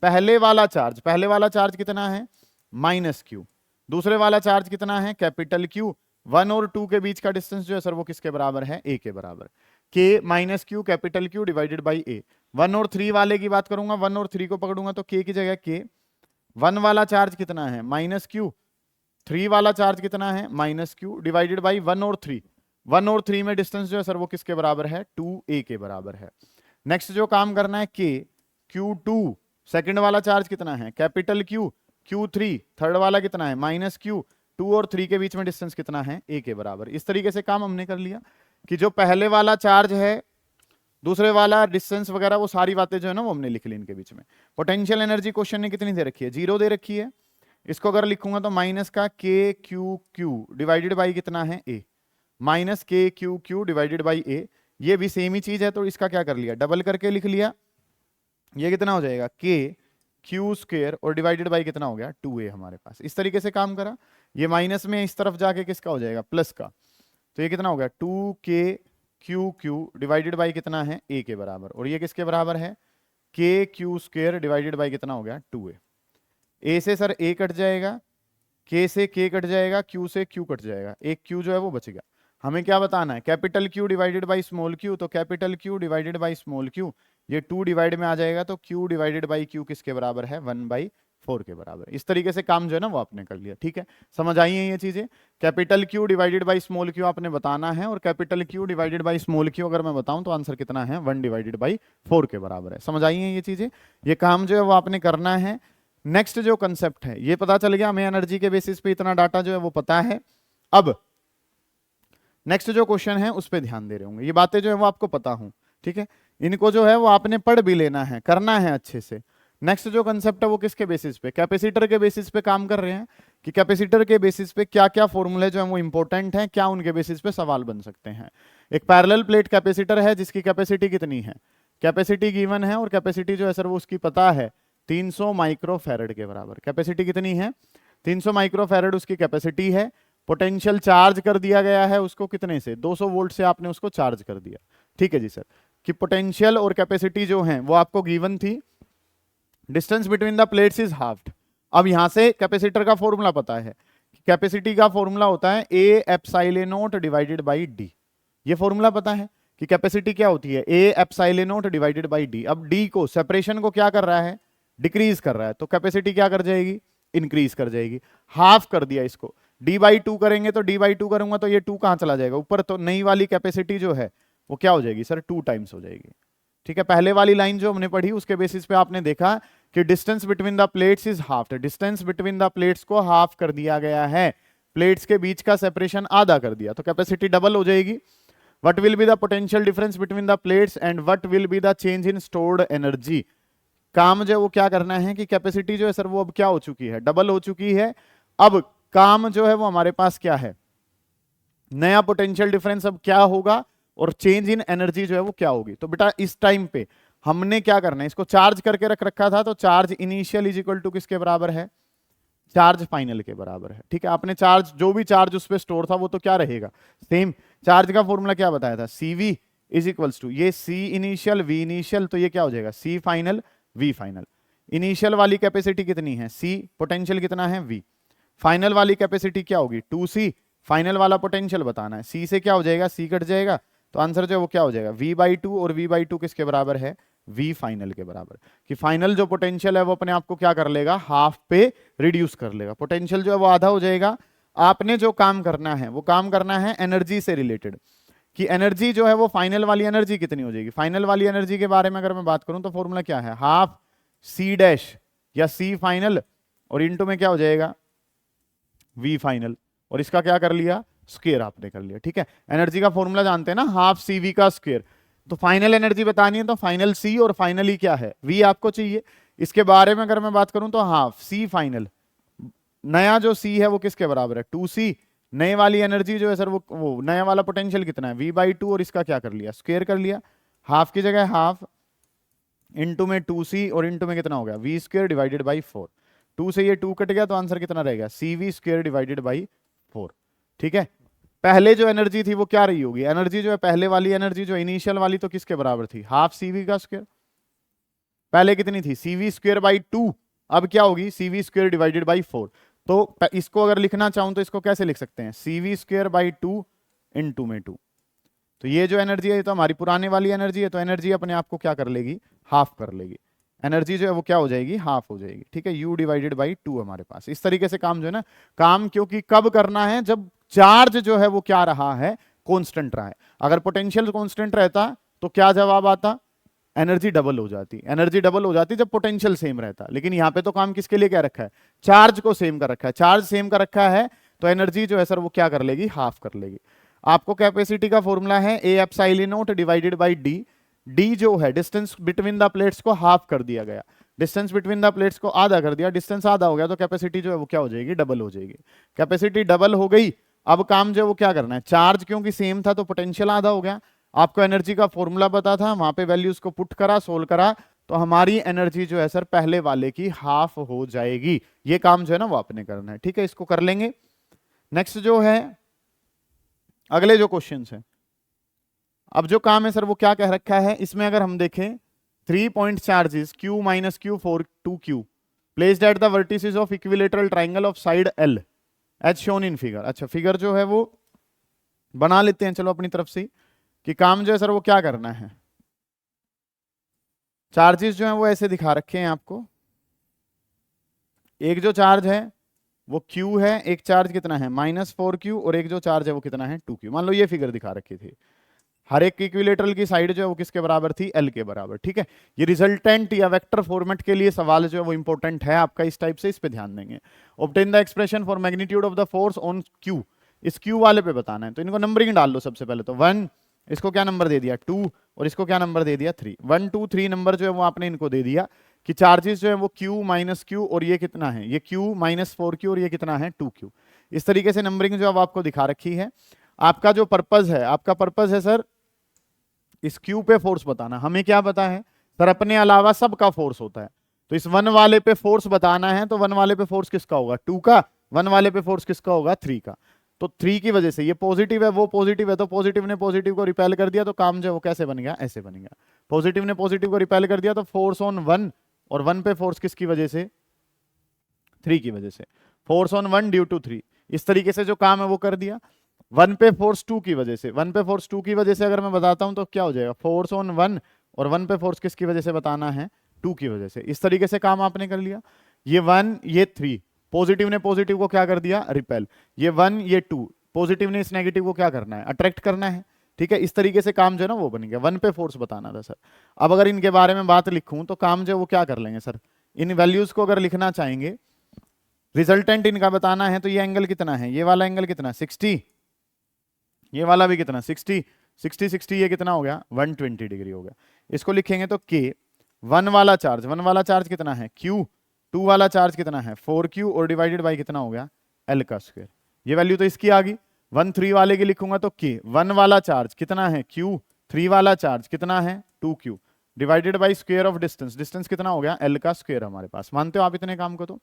पहले वाला चार्ज कितना है, माइनस क्यू। दूसरे वाला चार्ज कितना है, कैपिटल क्यू। 1 और 2 के बीच का डिस्टेंस जो है सर वो किसके बराबर है, a के बराबर। K minus Q capital Q divided by a। 1 और 3 वाले की बात करूंगा, 1 और 3 को पकड़ूंगा तो K की जगह K। 1 वाला चार्ज कितना है, माइनस क्यू। 3 वाला चार्ज कितना है, माइनस क्यू डिवाइडेड बाई 1 और 3। 1 और 3 में डिस्टेंस जो है सर वो किसके बराबर है, 2a के बराबर है। नेक्स्ट जो काम करना है, K Q2 सेकंड वाला चार्ज कितना है, कैपिटल Q। Q3 थर्ड वाला कितना है, माइनस Q। 2 और 3 के बीच में डिस्टेंस कितना है, a के बराबर। इस तरीके से काम हमने कर लिया कि जो पहले वाला चार्ज है, दूसरे वाला डिस्टेंस वगैरह, वो सारी बातें जो है ना वो हमने लिख ली इनके बीच में। पोटेंशियल एनर्जी क्वेश्चन ने कितनी दे रखी है, 0 दे रखी है। इसको अगर लिखूंगा तो माइनस का K Q डिवाइडेड बाई कितना है, a। Minus K Q divided by a, ये भी सेम ही चीज है तो इसका क्या कर लिया, डबल करके लिख लिया। ये कितना हो जाएगा, K Q स्क्वायर और डिवाइडेड बाई कितना हो गया, 2a हमारे पास। इस तरीके से काम करा। ये माइनस में इस तरफ जाके किसका हो जाएगा, प्लस का। तो ये कितना हो गया, 2K Q डिवाइडेड बाई कितना है, a के बराबर। और ये किसके बराबर है, K Q square divided by कितना हो गया, 2a। a से सर a कट जाएगा, K से K कट जाएगा, Q से Q कट जाएगा, एक Q जो है वो बच गया। हमें क्या बताना है, capital Q divided by small q। तो capital Q divided by small q, ये 2 डिवाइड में आ जाएगा तो Q डिवाइडेड बाई Q किसके बराबर है, 1/4 के बराबर। इस तरीके से काम जो है ना वो आपने कर लिया। ठीक है, समझ आई है ये चीजें। Capital Q divided by small q आपने बताना है, और capital Q divided by small q अगर मैं बताऊं तो आंसर कितना है, 1/4 के बराबर है। समझ आई है ये चीजें, ये काम जो है वो आपने करना है। नेक्स्ट जो कंसेप्ट है ये पता चल गया हमें, एनर्जी के बेसिस पे इतना डाटा जो है वो पता है। अब नेक्स्ट जो क्वेश्चन है उस पर ध्यान दे रहे होंगे, ये बातें जो है वो आपको पता हूं। ठीक है, इनको जो है वो आपने पढ़ भी लेना है, करना है अच्छे से। नेक्स्ट जो कंसेप्ट है वो किसके बेसिस पे, कैपेसिटर के बेसिस पे काम कर रहे हैं। कि कैपेसिटर के बेसिस पे क्या क्या फॉर्मूले जो है वो इंपॉर्टेंट हैं, क्या उनके बेसिस पे सवाल बन सकते हैं। एक पैरेलल प्लेट कैपेसिटर है जिसकी कैपेसिटी कितनी है, कैपेसिटी गिवन है और कैपेसिटी जो है सर वो उसकी पता है 300 माइक्रोफैरड के बराबर। कैपेसिटी कितनी है, 300 माइक्रोफैरड उसकी कैपेसिटी है। पोटेंशियल चार्ज कर दिया गया है उसको कितने से, 200 वोल्ट से आपने उसको चार्ज कर दिया। ठीक है जी सर, कि पोटेंशियल और कैपेसिटी जो है वो आपको गिवन थी। Distance between the plates is halved. अब यहां से कैपेसिटर का फॉर्मूला पता है, कैपेसिटी का फॉर्मूला होता है A epsilon not divided by D. ये फॉर्मूला पता है कि कैपेसिटी क्या होती है, A epsilon not divided by D. अब डी को, सेपरेशन को क्या कर रहा है, डिक्रीज कर रहा है, तो कैपेसिटी क्या कर जाएगी, इंक्रीज कर जाएगी। हाफ कर दिया इसको, डी बाई टू करेंगे तो डी बाई टू करूंगा तो ये टू कहां चला जाएगा ऊपर, तो नई वाली कैपेसिटी जो है वो क्या हो जाएगी सर, 2 टाइम्स हो जाएगी। ठीक है, पहले वाली लाइन जो हमने पढ़ी उसके बेसिस पे आपने देखा कि distance between the plates is half. Distance between the plates को हाफ कर दिया गया है, प्लेट्स के बीच का सेपरेशन आधा कर दिया, तो कैपेसिटी डबल हो जाएगी। What will be the potential difference between the plates and what will be the change in stored energy. काम जो है वो क्या करना है कि कैपेसिटी जो है सर वो अब क्या हो चुकी है, डबल हो चुकी है। अब काम जो है वो हमारे पास क्या है, नया पोटेंशियल डिफरेंस अब क्या होगा और चेंज इन एनर्जी जो है वो क्या होगी। तो बेटा इस टाइम पे हमने क्या करना है, इसको चार्ज करके रख रखा था, तो charge initial is equal to किसके बराबर है, चार्ज फाइनल के बराबर है। ठीक है, आपने चार्ज, जो भी चार्ज उस पर स्टोर था वो तो क्या रहेगा, सेम। चार्ज का फॉर्मूला क्या बताया था, CV इज इक्वल्स टू ये C इनिशियल V इनिशियल, तो ये क्या हो जाएगा C final V final. Initial वाली कैपेसिटी कितनी है C, पोटेंशियल कितना है V, फाइनल वाली कैपेसिटी क्या होगी 2C, फाइनल वाला पोटेंशियल बताना है। C से क्या हो जाएगा, C कट जाएगा, तो आंसर जो है वो क्या हो जाएगा V/2, और V/2 किसके बराबर है, V फाइनल के बराबर। कि फाइनल जो पोटेंशियल है वो अपने आप को क्या कर लेगा, हाफ पे रिड्यूस कर लेगा, पोटेंशियल जो है वो आधा हो जाएगा। आपने जो काम करना है वो काम करना है एनर्जी से रिलेटेड, कि एनर्जी जो है वो फाइनल वाली एनर्जी कितनी हो जाएगी। फाइनल वाली एनर्जी के बारे में अगर मैं बात करूं तो फॉर्मूला क्या है, हाफ C डैश या C फाइनल और इनटू में क्या हो जाएगा V फाइनल, और इसका क्या कर लिया, स्क्वायर आपने कर लिया। ठीक है, एनर्जी का फॉर्मूला जानते हैं ना, हाफ CV का स्क्वायर। तो फाइनल एनर्जी बतानी है तो फाइनल C और फाइनली क्या है V आपको चाहिए। इसके बारे में अगर मैं बात करूं तो हाफ C फाइनल, नया जो C है वो किसके बराबर है 2C। नए वाली एनर्जी जो है सर वो नया वाला पोटेंशियल कितना है V/2, और इसका क्या कर लिया, स्क्वायर कर लिया। हाफ की जगह हाफ, इनटू में 2C और इनटू में कितना हो गया V स्क्वायर डिवाइडेड बाई 4। 2 से ये 2 कट गया तो आंसर कितना रहेगा CV स्क्वायर डिवाइडेड बाई 4। ठीक है, पहले जो एनर्जी थी वो क्या रही होगी, एनर्जी जो है पहले वाली एनर्जी जो इनिशियल वाली तो किसके बराबर थी, हाफ CV का स्क्वायर। पहले कितनी थी CV स्क्वायर बाई 2, अब क्या होगी CV स्क्वायर डिवाइडेड बाई 4। तो इसको अगर लिखना चाहूं तो इसको कैसे लिख सकते हैं, CV स्क्वायर बाई 2 इनटू में 2। तो ये जो एनर्जी है ये तो हमारी पुराने वाली एनर्जी है, तो एनर्जी अपने आप को क्या कर लेगी, हाफ कर लेगी। एनर्जी जो है वो क्या हो जाएगी, हाफ हो जाएगी। ठीक है, U डिवाइडेड बाई 2 हमारे पास। इस तरीके से काम जो है ना, काम क्योंकि कब करना है, जब चार्ज जो है वो क्या रहा है, कांस्टेंट रहा है। अगर पोटेंशियल कांस्टेंट रहता तो क्या जवाब आता, एनर्जी डबल हो जाती। एनर्जी डबल हो जाती जब पोटेंशियल सेम रहता, लेकिन यहाँ पे तो काम किसके लिए क्या रखा है, चार्ज को सेम कर रखा है। चार्ज सेम कर रखा है तो एनर्जी जो है सर वो क्या कर लेगी, हाफ कर लेगी। आपको कैपेसिटी का फॉर्मूला है A epsilon not divided by D. D जो है डिस्टेंस बिटवीन द प्लेट्स को हाफ कर दिया गया, डिस्टेंस बिटवीन द प्लेट्स को आधा कर दिया, डिस्टेंस आधा हो गया तो कैपेसिटी जो है वो क्या हो जाएगी, डबल हो जाएगी। कैपेसिटी डबल हो गई, अब काम जो है वो क्या करना है, चार्ज क्योंकि सेम था तो पोटेंशियल आधा हो गया। आपको एनर्जी का फॉर्मूला पता था, वहां पे वैल्यूज को पुट करा, सोल्व करा, तो हमारी एनर्जी जो है सर पहले वाले की हाफ हो जाएगी। ये काम जो है ना वो आपने करना है। ठीक है, इसको कर लेंगे। नेक्स्ट जो है अगले जो क्वेश्चन है, अब जो काम है सर वो क्या कह रखा है, इसमें अगर हम देखें 3 point charges Q minus Q 4 2Q placed at the vertices of equilateral triangle of side L as shown in figure. अच्छा, फिगर जो है वो बना लेते हैं चलो अपनी तरफ से, कि काम जो है सर वो क्या करना है। चार्जेस जो हैं वो ऐसे दिखा रखे हैं आपको। एक जो चार्ज है वो Q है, एक चार्ज कितना है -4Q, और एक जो चार्ज है वो कितना है 2Q। मान लो ये फिगर दिखा रखी थी, हर एक इक्विलेटरल की साइड जो है वो किसके बराबर थी, L के बराबर। ठीक है, ये रिजल्टेंट या वेक्टर फॉर्मेट के लिए सवाल जो है वो इंपॉर्टेंट है आपका इस टाइप से, इस पे ध्यान देंगे। Obtain the expression for magnitude of the force on Q, इस Q वाले पे बताना है, तो इनको नंबरिंग डाल लो। सबसे पहले तो 1, इसको क्या नंबर दे दिया 2, और इसको क्या नंबर दे दिया 3। 1 2 3 नंबर जो है वो आपने इनको दे दिया कि चार्जेस जो है वो Q माइनस Q और ये कितना है, ये Q माइनस 4Q और ये कितना है 2Q। इस तरीके से नंबरिंग जो अब आपको दिखा रखी है। आपका जो पर्पज है, आपका पर्पज है सर इस Q पे फोर्स बताना। हमें क्या पता है सर, अपने अलावा सबका फोर्स होता है, तो इस 1 वाले पे फोर्स बताना है, तो 1 वाले पे फोर्स किसका होगा 2 का, 1 वाले पे फोर्स किसका होगा 3 का। तो 3 की वजह से ये पॉजिटिव है, वो पॉजिटिव है, तो पॉजिटिव ने पॉजिटिव को रिपेल कर दिया, तो काम जो है वो कैसे बन गया, ऐसे बन गया। पॉजिटिव ने पॉजिटिव को रिपेल कर दिया, तो फोर्स ऑन 1, और 1 पे फोर्स किसकी वजह से 3 की वजह से, फोर्स ऑन 1 ड्यू टू 3। इस तरीके से जो काम है वो कर दिया। 1 पे फोर्स 2 की वजह से, 1 पे फोर्स 2 की वजह से अगर मैं बताता हूं तो क्या हो जाएगा, फोर्स ऑन 1, और 1 पे फोर्स किसकी वजह से बताना है 2 की वजह से। इस तरीके से काम आपने कर लिया। ये 1 ये 3, पॉजिटिव ने पॉजिटिव को क्या कर दिया रिपेल, ये 1 ये 2, पॉजिटिव ने इस नेगेटिव को क्या करना है अट्रैक्ट करना है। ठीक है, इस तरीके से काम जो है ना वो बन गया। 1 पे फोर्स बताना था सर। अब अगर इनके बारे में बात लिखूं तो काम जो है वो क्या कर लेंगे सर, इन वैल्यूज को अगर लिखना चाहेंगे, रिजल्टेंट इनका बताना है, तो ये एंगल कितना है, ये वाला एंगल कितना 60, ये वाला भी कितना 60, 60 60 ये कितना हो गया 120 डिग्री हो गया। इसको लिखेंगे तो K 1 वाला चार्ज, 1 वाला चार्ज कितना है Q, 2 वाला चार्ज कितना है 4Q, और डिवाइडेड बाई कितना हो गया L का स्क्वायर। ये वैल्यू तो इसकी आ गई। 1 3 वाले की लिखूंगा तो K 1 वाला चार्ज कितना है Q, 3 वाला चार्ज कितना है 2Q, divided by square of distance, distance कितना हो गया L का स्क्वायर हमारे पास। मानते हो आप इतने काम को? तो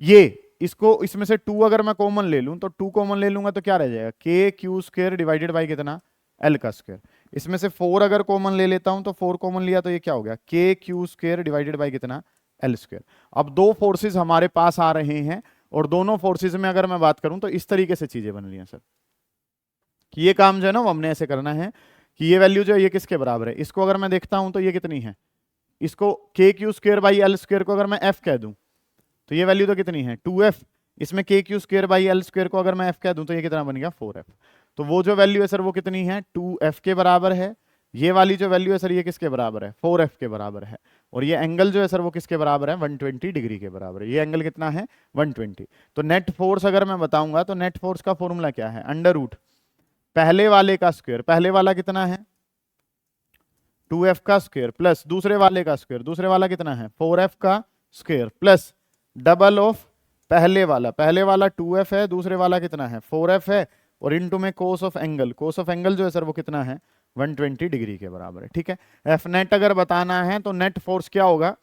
ये इसको इसमें से 2 अगर मैं कॉमन ले लूं तो 2 कॉमन ले लूंगा तो क्या रह जाएगा के क्यू स्क्वायर डिवाइडेड बाई कितना एल का स्क्वायर। इसमें से 4 अगर कॉमन ले लेता हूं तो 4 कॉमन लिया तो ये क्या हो गया के क्यू स्क्वायर डिवाइडेड बाई कितना एल स्क्वायर। अब दो फोर्सेस हमारे पास आ रहे हैं और दोनों फोर्सेस में अगर मैं बात करूं तो इस तरीके से चीजें बन रही हैं सर कि ये काम जो है ना वो हमने ऐसे करना है कि ये वैल्यू जो है ये किसके बराबर है। इसको अगर मैं देखता हूं तो ये कितनी है, इसको के Q square by L square को अगर मैं एफ कह दूं तो ये वैल्यू तो कितनी है 2f। इसमें के Q square by L square को अगर मैं f कह दूं तो ये कितना बन गया 4f। तो वो जो वैल्यू है सर वो कितनी है 2f के बराबर है। ये वाली जो वैल्यू है सर ये किसके बराबर है 4f के बराबर है। और ये एंगल जो है सर वो किसके बराबर है 120 डिग्री के बराबर है। ये एंगल कितना है 120। तो नेट फोर्स अगर मैं बताऊंगा तो नेट फोर्स का फॉर्मूला क्या है अंडर रूट पहले वाले का स्क्वायर, पहले वाला कितना है 2f का स्क्वायर प्लस दूसरे वाले का स्क्वायर, दूसरे वाला कितना है 4f का स्क्वायर प्लस डबल ऑफ पहले वाला 2f है, दूसरे वाला कितना है 4f है, और इनटू में cos of angle, cos of angle जो है सर वो कितना है 120 डिग्री के बराबर है। ठीक है, एफ नेट अगर बताना है तो नेट फोर्स क्या होगा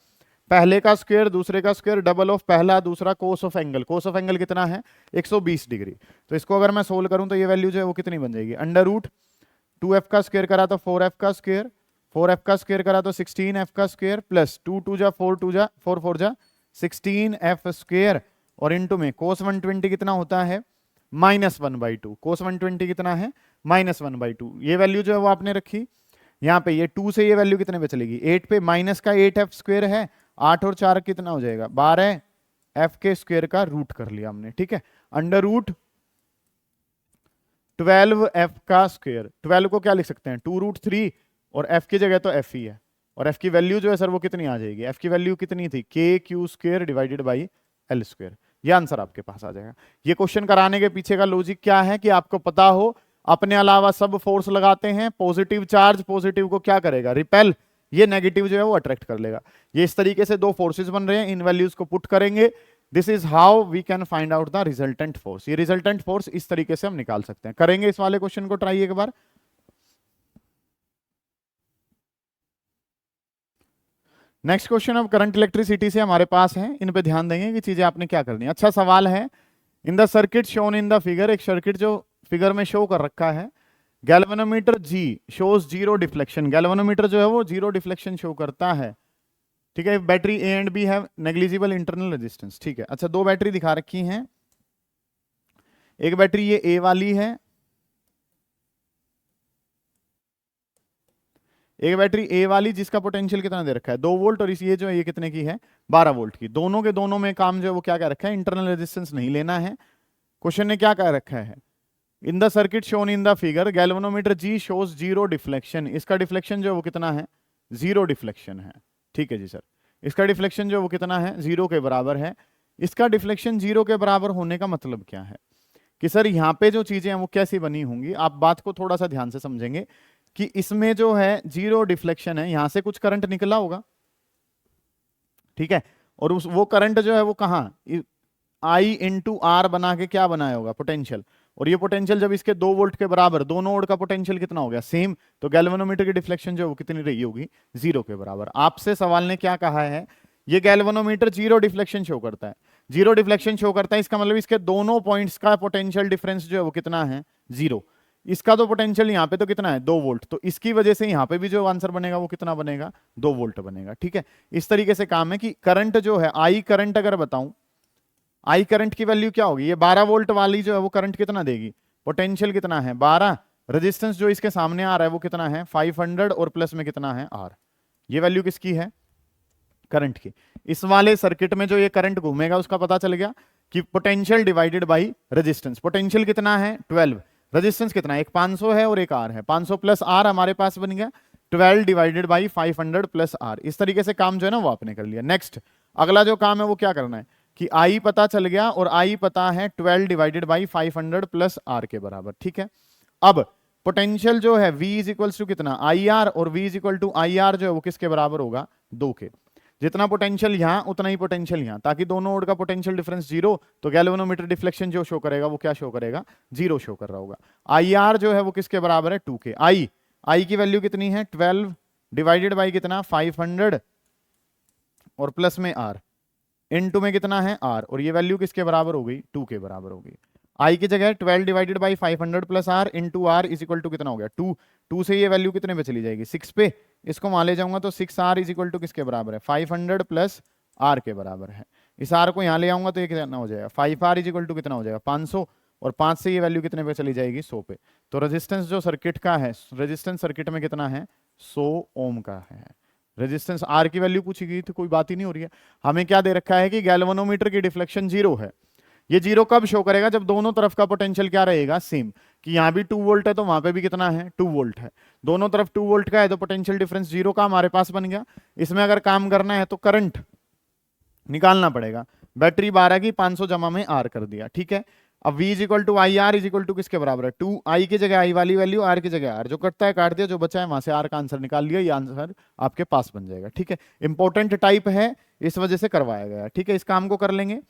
पहले का स्क्वायर दूसरे का स्क्वायर डबल ऑफ पहला दूसरा cos of angle, cos of angle कितना है 120 डिग्री। तो इसको अगर मैं सोल्व करूं तो ये वैल्यू जो है वो कितनी बन जाएगी अंडर रूट 2f का स्क्वायर करा तो 4f का स्क्वायर, 4f का स्क्वायर करा तो 16f का स्क्वायर प्लस 2 2 जा 4 2 जा 4 4 जा 16f स्क्वायर, और इनटू में कोस 120 कितना होता है -1/2, कोस 120 कितना है -1/2। ये वैल्यू जो है वो आपने रखी यहाँ पे, ये 2 से ये वैल्यू कितने पे चलेगी 8 पे, माइनस का 8f स्क्वायर है, 8 और 4 कितना हो जाएगा 12f के स्क्वायर का रूट कर लिया हमने। ठीक है, अंडर रूट 12f का स्क्वायर, 12 को क्या लिख सकते हैं 2√3 और f की जगह तो f ही है, और f की वैल्यू जो है सर वो कितनी आ जाएगी, f की वैल्यू कितनी थी के Q square divided by L square. ये आंसर आपके पास आ जाएगा। ये क्वेश्चन कराने के पीछे का लॉजिक क्या है कि आपको पता हो अपने अलावा सब फोर्स लगाते हैं, पॉजिटिव चार्ज पॉजिटिव को क्या करेगा रिपेल, ये नेगेटिव जो है वो अट्रैक्ट कर लेगा। ये इस तरीके से दो फोर्सेस बन रहे हैं, इन वैल्यूज को पुट करेंगे, this is how we can find out the resultant force. ये रिजल्टेंट फोर्स इस तरीके से हम निकाल सकते हैं। करेंगे इस वाले क्वेश्चन को ट्राई एक बार। नेक्स्ट क्वेश्चन अब करंट इलेक्ट्रिसिटी से हमारे पास है, इन पे ध्यान देंगे कि चीजें आपने क्या करनी है। अच्छा सवाल है, in the circuit shown in the figure, एक सर्किट जो फिगर में शो कर रखा है, galvanometer G shows zero deflection, galvanometer जो है वो जीरो डिफ्लेक्शन शो करता है। ठीक है, बैटरी ए एंड बी है नेग्लिजिबल इंटरनल रेजिस्टेंस। ठीक है, अच्छा दो बैटरी दिखा रखी हैं, एक बैटरी ये ए वाली है, एक बैटरी ए वाली जिसका पोटेंशियल कितना दे रखा है 2 वोल्ट, और इस ये जो है ये कितने की है 12 वोल्ट की। दोनों के दोनों में काम जो है वो क्या कह रखा है इंटरनल रेजिस्टेंस नहीं लेना है। क्वेश्चन ने क्या कह रखा है in the circuit shown in the figure galvanometer G shows zero deflection, इसका डिफ्लेक्शन जो है वो कितना है 0 डिफ्लेक्शन है। ठीक है जी सर, इसका डिफ्लेक्शन जो है वो कितना है 0 के बराबर है। इसका डिफ्लेक्शन 0 के बराबर होने का मतलब क्या है कि सर यहाँ पे जो चीजें हैं वो कैसी बनी होंगी, आप बात को थोड़ा सा ध्यान से समझेंगे कि इसमें जो है जीरो डिफ्लेक्शन है, यहां से कुछ करंट निकला होगा, ठीक है। और उस वो करंट जो है वो कहाँ, आई इंटू आर बना के क्या बनाया होगा, पोटेंशियल। और ये पोटेंशियल जब इसके 2 वोल्ट के बराबर, दोनों ओर का पोटेंशियल कितना हो गया, सेम, तो गैल्वेनोमीटर की डिफ्लेक्शन जो है वो कितनी रही होगी, 0 के बराबर। आपसे सवाल ने क्या कहा है, ये गैल्वेनोमीटर 0 डिफ्लेक्शन शो करता है, 0 डिफ्लेक्शन शो करता है, इसका मतलब इसके दोनों पॉइंट्स का पोटेंशियल डिफरेंस जो है वो कितना है, 0। इसका तो पोटेंशियल यहाँ पे तो कितना है, 2 वोल्ट, तो इसकी वजह से यहाँ पे भी जो आंसर बनेगा वो कितना बनेगा, 2 वोल्ट बनेगा। ठीक है, इस तरीके से काम है कि करंट जो है, आई करंट अगर बताऊं, आई करंट की वैल्यू क्या होगी, ये 12 वोल्ट वाली जो है वो करंट कितना देगी, पोटेंशियल कितना है 12, रेजिस्टेंस जो इसके सामने आ रहा है वो कितना है 500, और प्लस में कितना है आर। ये वैल्यू किसकी है, करंट की। इस वाले सर्किट में जो ये करंट घूमेगा उसका पता चल गया कि potential divided by resistance. Potential कितना है 12, रेजिस्टेंस कितना है, एक 500 है और एक आर है, 500 प्लस आर हमारे पास बन गया 12 डिवाइडेड बाई 500 प्लस आर। इस तरीके से काम जो है ना वो आपने कर लिया। नेक्स्ट अगला जो काम है वो क्या करना है कि आई पता चल गया और आई पता है 12 डिवाइडेड बाई 500 प्लस आर के बराबर। ठीक है, अब पोटेंशियल जो है V इज इक्वल टू कितना आई आर, और V is equal to I R जो है वो किसके बराबर होगा, 2 के। जितना पोटेंशियल यहां उतना ही पोटेंशियल यहां, ताकि दोनों ओर का पोटेंशियल डिफरेंस 0, तो गैल्वेनोमीटर डिफ्लेक्शन जो शो करेगा वो क्या शो करेगा, 0 शो कर रहा होगा। आई आर जो है वो किसके बराबर है, 2 के। आई की वैल्यू कितनी है 12 डिवाइडेड बाई कितना 500 और प्लस में आर, इनटू में कितना है आर, और ये वैल्यू किसके बराबर हो गई, 2 के बराबर हो गई। आई की जगह 12 divided by 500 plus R into R is equal to कितना हो गया 2, 2 से ये वैल्यू कितने पे चली जाएगी 6 पे, इसको वहां ले जाऊंगा तो 6 आर इज इक्वल टू किसके बराबर है 500 प्लस आर के बराबर है। इस आर को यहाँ ले आऊंगा तो ये कितना हो जाएगा 5 आर इज इक्वल टू कितना हो जाएगा 500, और 5 से ये वैल्यू कितने पे चली जाएगी 100 पे। तो रेजिस्टेंस जो सर्किट का है, रेजिस्टेंस सर्किट में कितना है 100 ओम का है। रेजिस्टेंस आर की वैल्यू पूछी गई तो कोई बात ही नहीं हो रही है। हमें क्या दे रखा है कि गैल्वेनोमीटर की डिफ्लेक्शन 0 है। ये 0 कब शो करेगा, जब दोनों तरफ का पोटेंशियल क्या रहेगा, सेम। कि यहां भी 2 वोल्ट है तो वहां पे भी कितना है 2 वोल्ट है, दोनों तरफ 2 वोल्ट का है तो पोटेंशियल डिफरेंस 0 का हमारे पास बन गया। इसमें अगर काम करना है तो करंट निकालना पड़ेगा। बैटरी 12 की 500 जमा में आर कर दिया। ठीक है, अब V is equal to I R is equal to किसके बराबर है 2, आई की जगह आई वाली वैल्यू, आर की जगह आर, जो कटता है काट दिया, जो बचा है वहां से आर का आंसर निकाल लिया, ये आंसर आपके पास बन जाएगा। ठीक है, इंपॉर्टेंट टाइप है इस वजह से करवाया गया। ठीक है, इस काम को कर लेंगे।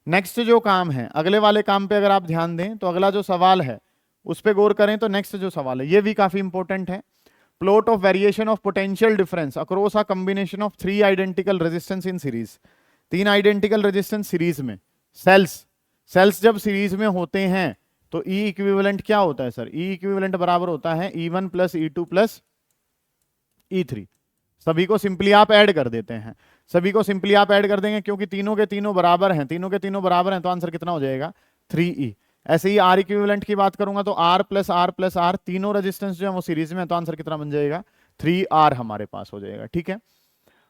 नेक्स्ट जो काम है, अगले वाले काम पे अगर आप ध्यान दें तो अगला जो सवाल है उस पे गौर करें तो नेक्स्ट जो सवाल है ये भी काफी इंपॉर्टेंट है। Plot of variation of potential difference across a combination of 3 identical resistance in series. 3 identical resistance series में, सेल्स जब सीरीज में होते हैं तो E इक्विवेलेंट क्या होता है सर, E इक्विवेलेंट बराबर होता है E1 plus E2 plus E3। सभी को सिंपली आप ऐड कर देते हैं, सभी को सिंपली आप ऐड कर देंगे क्योंकि तीनों के तीनों बराबर हैं, तीनों के तीनों बराबर हैं तो आंसर कितना हो जाएगा 3E। ऐसे ही R इक्विवेलेंट की बात करूंगा तो R प्लस R, तीनों रेजिस्टेंस जो है वो सीरीज में है तो आंसर कितना बन जाएगा 3R हमारे पास हो जाएगा। ठीक है,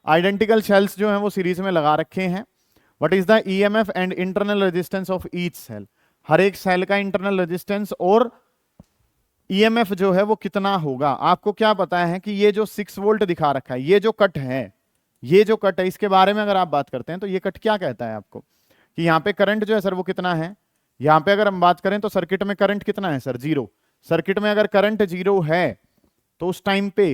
आइडेंटिकल सेल्स जो है वो सीरीज में लगा रखे हैं। What is the EMF and internal resistance of each cell, हर एक सेल का इंटरनल रेजिस्टेंस और EMF जो है वो कितना होगा। आपको क्या पता है कि ये जो 6 वोल्ट दिखा रखा है, ये जो कट है, ये जो कट है, इसके बारे में अगर आप बात करते हैं तो ये कट क्या कहता है आपको कि यहाँ पे करंट जो है सर वो कितना है, यहाँ पे अगर हम बात करें तो सर्किट में करंट कितना है सर 0। सर्किट में अगर करंट 0 है तो उस टाइम पे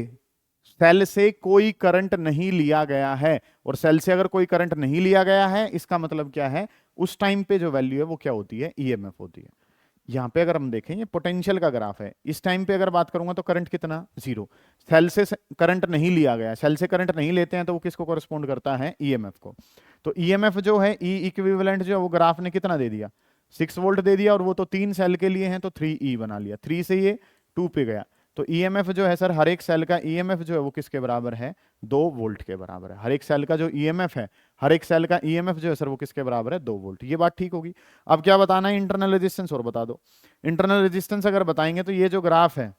सेल से कोई करंट नहीं लिया गया है, और सेल से अगर कोई करंट नहीं लिया गया है इसका मतलब क्या है, उस टाइम पे जो वैल्यू है वो क्या होती है, EMF होती है। यहाँ पे अगर हम देखें ये पोटेंशियल का ग्राफ है, इस टाइम पे अगर बात करूंगा तो करंट कितना 0, सेल से करंट नहीं लिया गया, सेल से करंट नहीं लेते हैं तो वो किसको कॉरेस्पॉन्ड करता है EMF को। तो EMF जो है E इक्विवेलेंट जो है वो ग्राफ ने कितना दे दिया 6 वोल्ट दे दिया, और वो तो 3 सेल के लिए हैं तो 3E बना लिया, 3 से ये 2 पे गया। तो EMF जो है सर हर एक सेल का EMF जो है वो किसके बराबर है 2 वोल्ट के बराबर है। हर एक सेल का जो EMF है, हर एक सेल का EMF जो है सर वो किसके बराबर है 2 वोल्ट। ये बात ठीक होगी। अब क्या बताना है, इंटरनल रेजिस्टेंस और बता दो। इंटरनल रेजिस्टेंस अगर बताएंगे तो ये जो ग्राफ है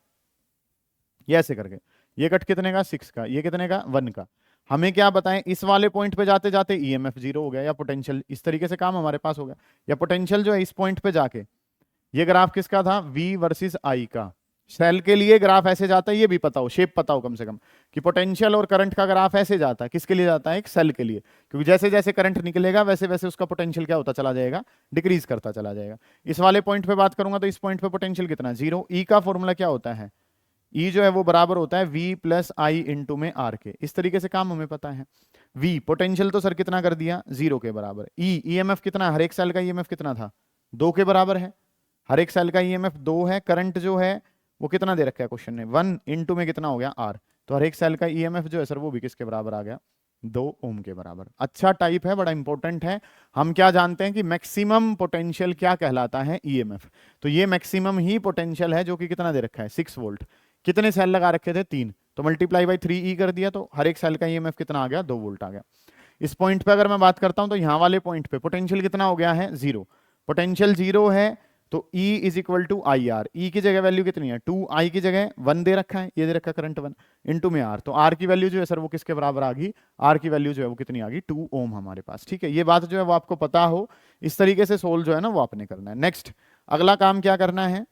ये ऐसे करके, ये कट कितने का 6 का, ये कितने का 1 का। हमें क्या बताएं, इस वाले पॉइंट पे जाते जाते EMF 0 हो गया, या पोटेंशियल इस तरीके से काम हमारे पास हो गया, या पोटेंशियल जो है इस पॉइंट पे जाके, ये ग्राफ किसका था V वर्सेस I का। सेल के लिए ग्राफ ऐसे जाता है, ये भी पता हो, शेप पता हो कम से कम, कि पोटेंशियल और करंट का ग्राफ ऐसे जाता है, किसके लिए जाता है, एक सेल के लिए, क्योंकि जैसे जैसे करंट निकलेगा वैसे वैसे उसका पोटेंशियल क्या होता चला जाएगा, डिक्रीज करता चला जाएगा। इस वाले पॉइंट पे बात करूंगा तो इस पॉइंट पे पोटेंशियल कितना 0। E का फॉर्मूला क्या होता है, E जो है वो बराबर होता है V प्लस I इंटू में R के। इस तरीके से काम हमें पता है। वी पोटेंशियल तो सर कितना कर दिया, 0 के बराबर। ई ईएमएफ कितना, हर एक सेल का ईएमएफ कितना था, 2 के बराबर है। हर एक सेल का ईएमएफ 2 है। करंट जो है वो कितना दे रखा है क्वेश्चन ने, 1 इंटू में कितना हो गया आर। तो हर एक सेल का ईएमएफ जो है सर वो भी किसके बराबर आ गया, 2 ओम के बराबर। अच्छा टाइप है, बड़ा इंपॉर्टेंट है। हम क्या जानते हैं कि मैक्सिमम पोटेंशियल क्या कहलाता है, ईएमएफ। तो ये मैक्सिमम ही पोटेंशियल है जो कि कितना दे रखा है, 6 वोल्ट। कितने सेल लगा रखे थे, 3, तो मल्टीप्लाई बाई 3 कर दिया, तो हर एक सेल का ईएमएफ कितना आ गया, 2 वोल्ट आ गया। इस पॉइंट पे अगर मैं बात करता हूं तो यहां वाले पॉइंट पे पोटेंशियल कितना हो गया है, 0। पोटेंशियल 0 है तो E is equal to I R. E की जगह वैल्यू कितनी है, 2, आई की जगह 1 दे रखा है, ये दे रखा है करंट 1 इंटू में आर। तो आर की वैल्यू जो है सर वो किसके बराबर आ गई, आर की वैल्यू जो है वो कितनी आ गई, 2 ओम हमारे पास। ठीक है, ये बात जो है वो आपको पता हो, इस तरीके से सोल्व जो है ना वो आपने करना है। नेक्स्ट अगला काम क्या करना है,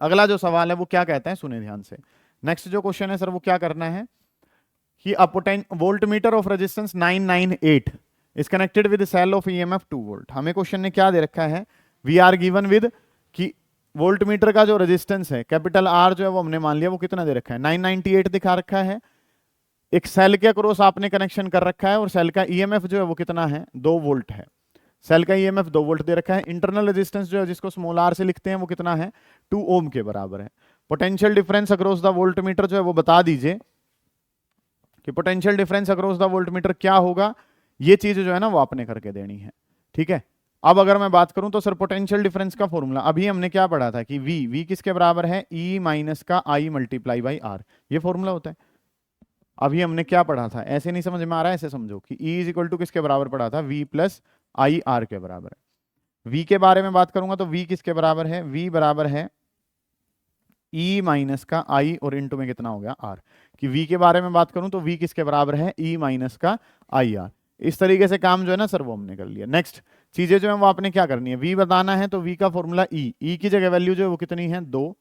अगला जो सवाल है वो क्या कहता है, सुने ध्यान से। नेक्स्ट जो क्वेश्चन है सर वो क्या करना है कि a voltmeter of resistance 998 is connected with cell of EMF 2 volt. हमें क्वेश्चन ने क्या दे रखा है, वी आर गिवन विद कि वोल्टमीटर का जो रेजिस्टेंस है कैपिटल आर जो है वो हमने मान लिया वो कितना दे रखा है, 998 दिखा रखा है। एक सेल के अक्रॉस आपने कनेक्शन कर रखा है और सेल का ईएमएफ जो है वो कितना है, 2 वोल्ट है। सेल का ईएमएफ 2 वोल्ट दे रखा है। इंटरनल रेजिस्टेंस जो है जिसको स्मॉल आर से लिखते हैं वो कितना है, 2 ओम के बराबर है। Potential difference across the voltmeter जो है वो बता दीजिए कि potential difference across the voltmeter क्या होगा। ये चीज जो है ना वो आपने करके देनी है। ठीक है, अब अगर मैं बात करूं तो सर पोटेंशियल डिफरेंस का फॉर्मूला अभी हमने क्या पढ़ा था कि वी किसके बराबर है, ई माइनस का आई मल्टीप्लाई बाई आर, ये फॉर्मूला होता है। अभी हमने क्या पढ़ा था, ऐसे नहीं समझ में आ रहा है, ऐसे समझो कि ई इज इक्वल टू किसके बराबर पढ़ा था, वी प्लस आई आर के बराबर है। वी के बारे में बात करूंगा तो वी किसके बराबर है, वी बराबर है ई माइनस का आई और इंटू में कितना हो गया आर। कि वी के बारे में बात करूं तो वी किसके बराबर है, ई माइनस का आई आर। इस तरीके से काम जो है ना सर वो हमने कर लिया। नेक्स्ट चीजें जो है वो आपने क्या करनी है, वी बताना है तो वी का फॉर्मूला ई की जगह वैल्यू जो है वो कितनी है, 2।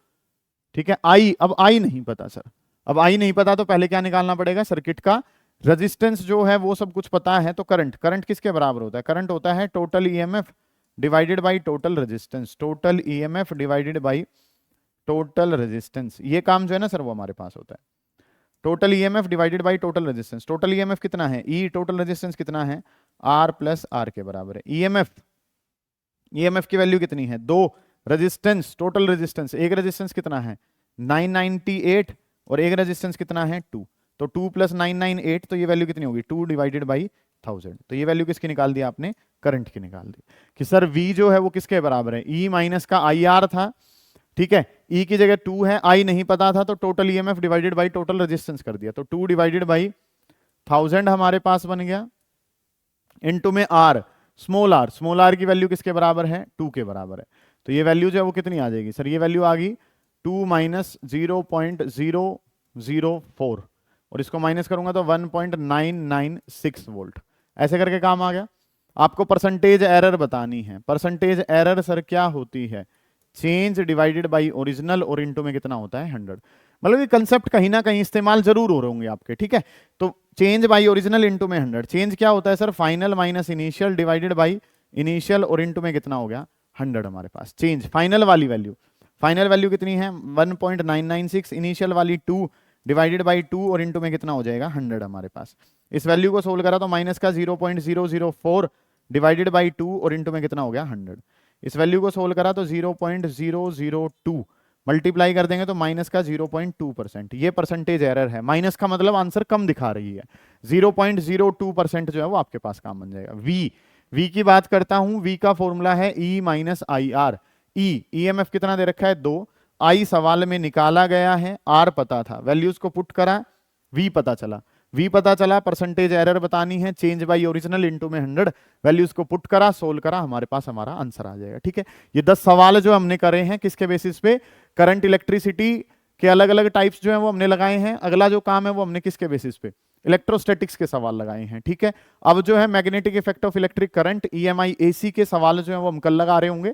ठीक है, आई, अब आई नहीं पता सर, अब आई नहीं पता तो पहले क्या निकालना पड़ेगा, सर्किट का रेजिस्टेंस जो है वो सब कुछ पता है। तो करंट किसके बराबर होता है, करंट होता है total EMF divided by total resistance, total EMF divided by total resistance. ये काम जो है ना सर वो हमारे पास होता है। Total EMF divided by total resistance. Total EMF कितना है, ई, टोटल रेजिस्टेंस कितना है, आर प्लस आर के बराबर है। ईएमएफ की वैल्यू कितनी है, 2, रेजिस्टेंस टोटल रेजिस्टेंस, एक रेजिस्टेंस कितना है 998 और एक रेजिस्टेंस कितना है 2, तो 2 प्लस 998, तो ये वैल्यू कितनी होगी 2 डिवाइडेड बाई 1000। तो ये वैल्यू किसकी निकाल दी आपने, करंट की निकाल दी कि सर वी जो है वो किसके बराबर है, ई माइनस का आई आर था। ठीक है, ई की जगह 2 है, आई नहीं पता था तो total EMF divided by total resistance कर दिया, तो 2 डिवाइडेड बाई 1000 हमारे पास बन गया इनटू में आर, स्मॉल आर की वैल्यू किसके बराबर है, 2 के बराबर है। तो ये वैल्यू जो है वो कितनी आ जाएगी सर, ये वैल्यू आ गई 2 माइनस 0.004 और इसको माइनस करूंगा तो 1.996 वोल्ट। ऐसे करके काम आ गया। आपको परसेंटेज एरर बतानी है। परसेंटेज एरर सर क्या होती है, चेंज डिवाइडेड बाई ओरिजिनल और इनटू में कितना होता है 100। मतलब ये कंसेप्ट कहीं ना कहीं इस्तेमाल जरूर हो रहे होंगे आपके। ठीक है, तो चेंज बाई ओरिजिनल इनटू में 100। चेंज क्या होता है sir, final minus initial divided by initial और इनटू में कितना हो गया 100 हमारे पास। चेंज फाइनल वाली वैल्यू, फाइनल वैल्यू कितनी है 1.996, इनिशियल वाली 2 डिवाइडेड बाई 2 और इनटू में कितना हो जाएगा 100 हमारे पास। इस वैल्यू को सोल्व करा तो माइनस का 0.004 डिवाइडेड बाई 2 और इनटू में कितना हो गया 100। इस वैल्यू को सोल्व करा तो 0.002 मल्टीप्लाई कर देंगे तो माइनस का 0.2%। ये परसेंटेज एरर है, माइनस का मतलब आंसर कम दिखा रही है। 0.02% जो है वो आपके पास काम बन जाएगा। वी की बात करता हूं, वी का फॉर्मूला है E minus I R. EMF कितना दे रखा है 2, आई सवाल में निकाला गया है, आर पता था, वैल्यूज को पुट करा, वी पता चला, परसेंटेज एरर बतानी है, चेंज बाई ओरिजिनल इनटू में 100, वैल्यूज को पुट करा, सोल्व करा, हमारे पास हमारा आंसर आ जाएगा। ठीक है, ये 10 सवाल जो हमने करे हैं किसके बेसिस पे, करंट इलेक्ट्रिसिटी के अलग अलग टाइप्स जो है वो हमने लगाए हैं। अगला जो काम है वो हमने किसके बेसिस पे, इलेक्ट्रोस्टैटिक्स के सवाल लगाए हैं। ठीक है, अब जो है magnetic effect of electric current, EMI AC के सवाल जो है वो हम कल लगा रहे होंगे।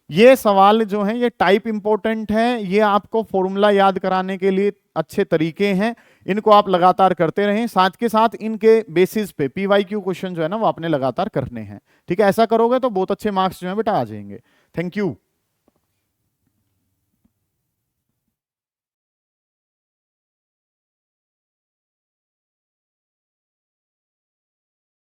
ये सवाल जो है ये टाइप इंपॉर्टेंट है, ये आपको फॉर्मूला याद कराने के लिए अच्छे तरीके हैं, इनको आप लगातार करते रहें। साथ के साथ इनके बेसिस पे पीवाईक्यू क्वेश्चन जो है ना वो आपने लगातार करने हैं। ठीक है, ऐसा करोगे तो बहुत अच्छे मार्क्स जो है बेटा आ जाएंगे। Thank you.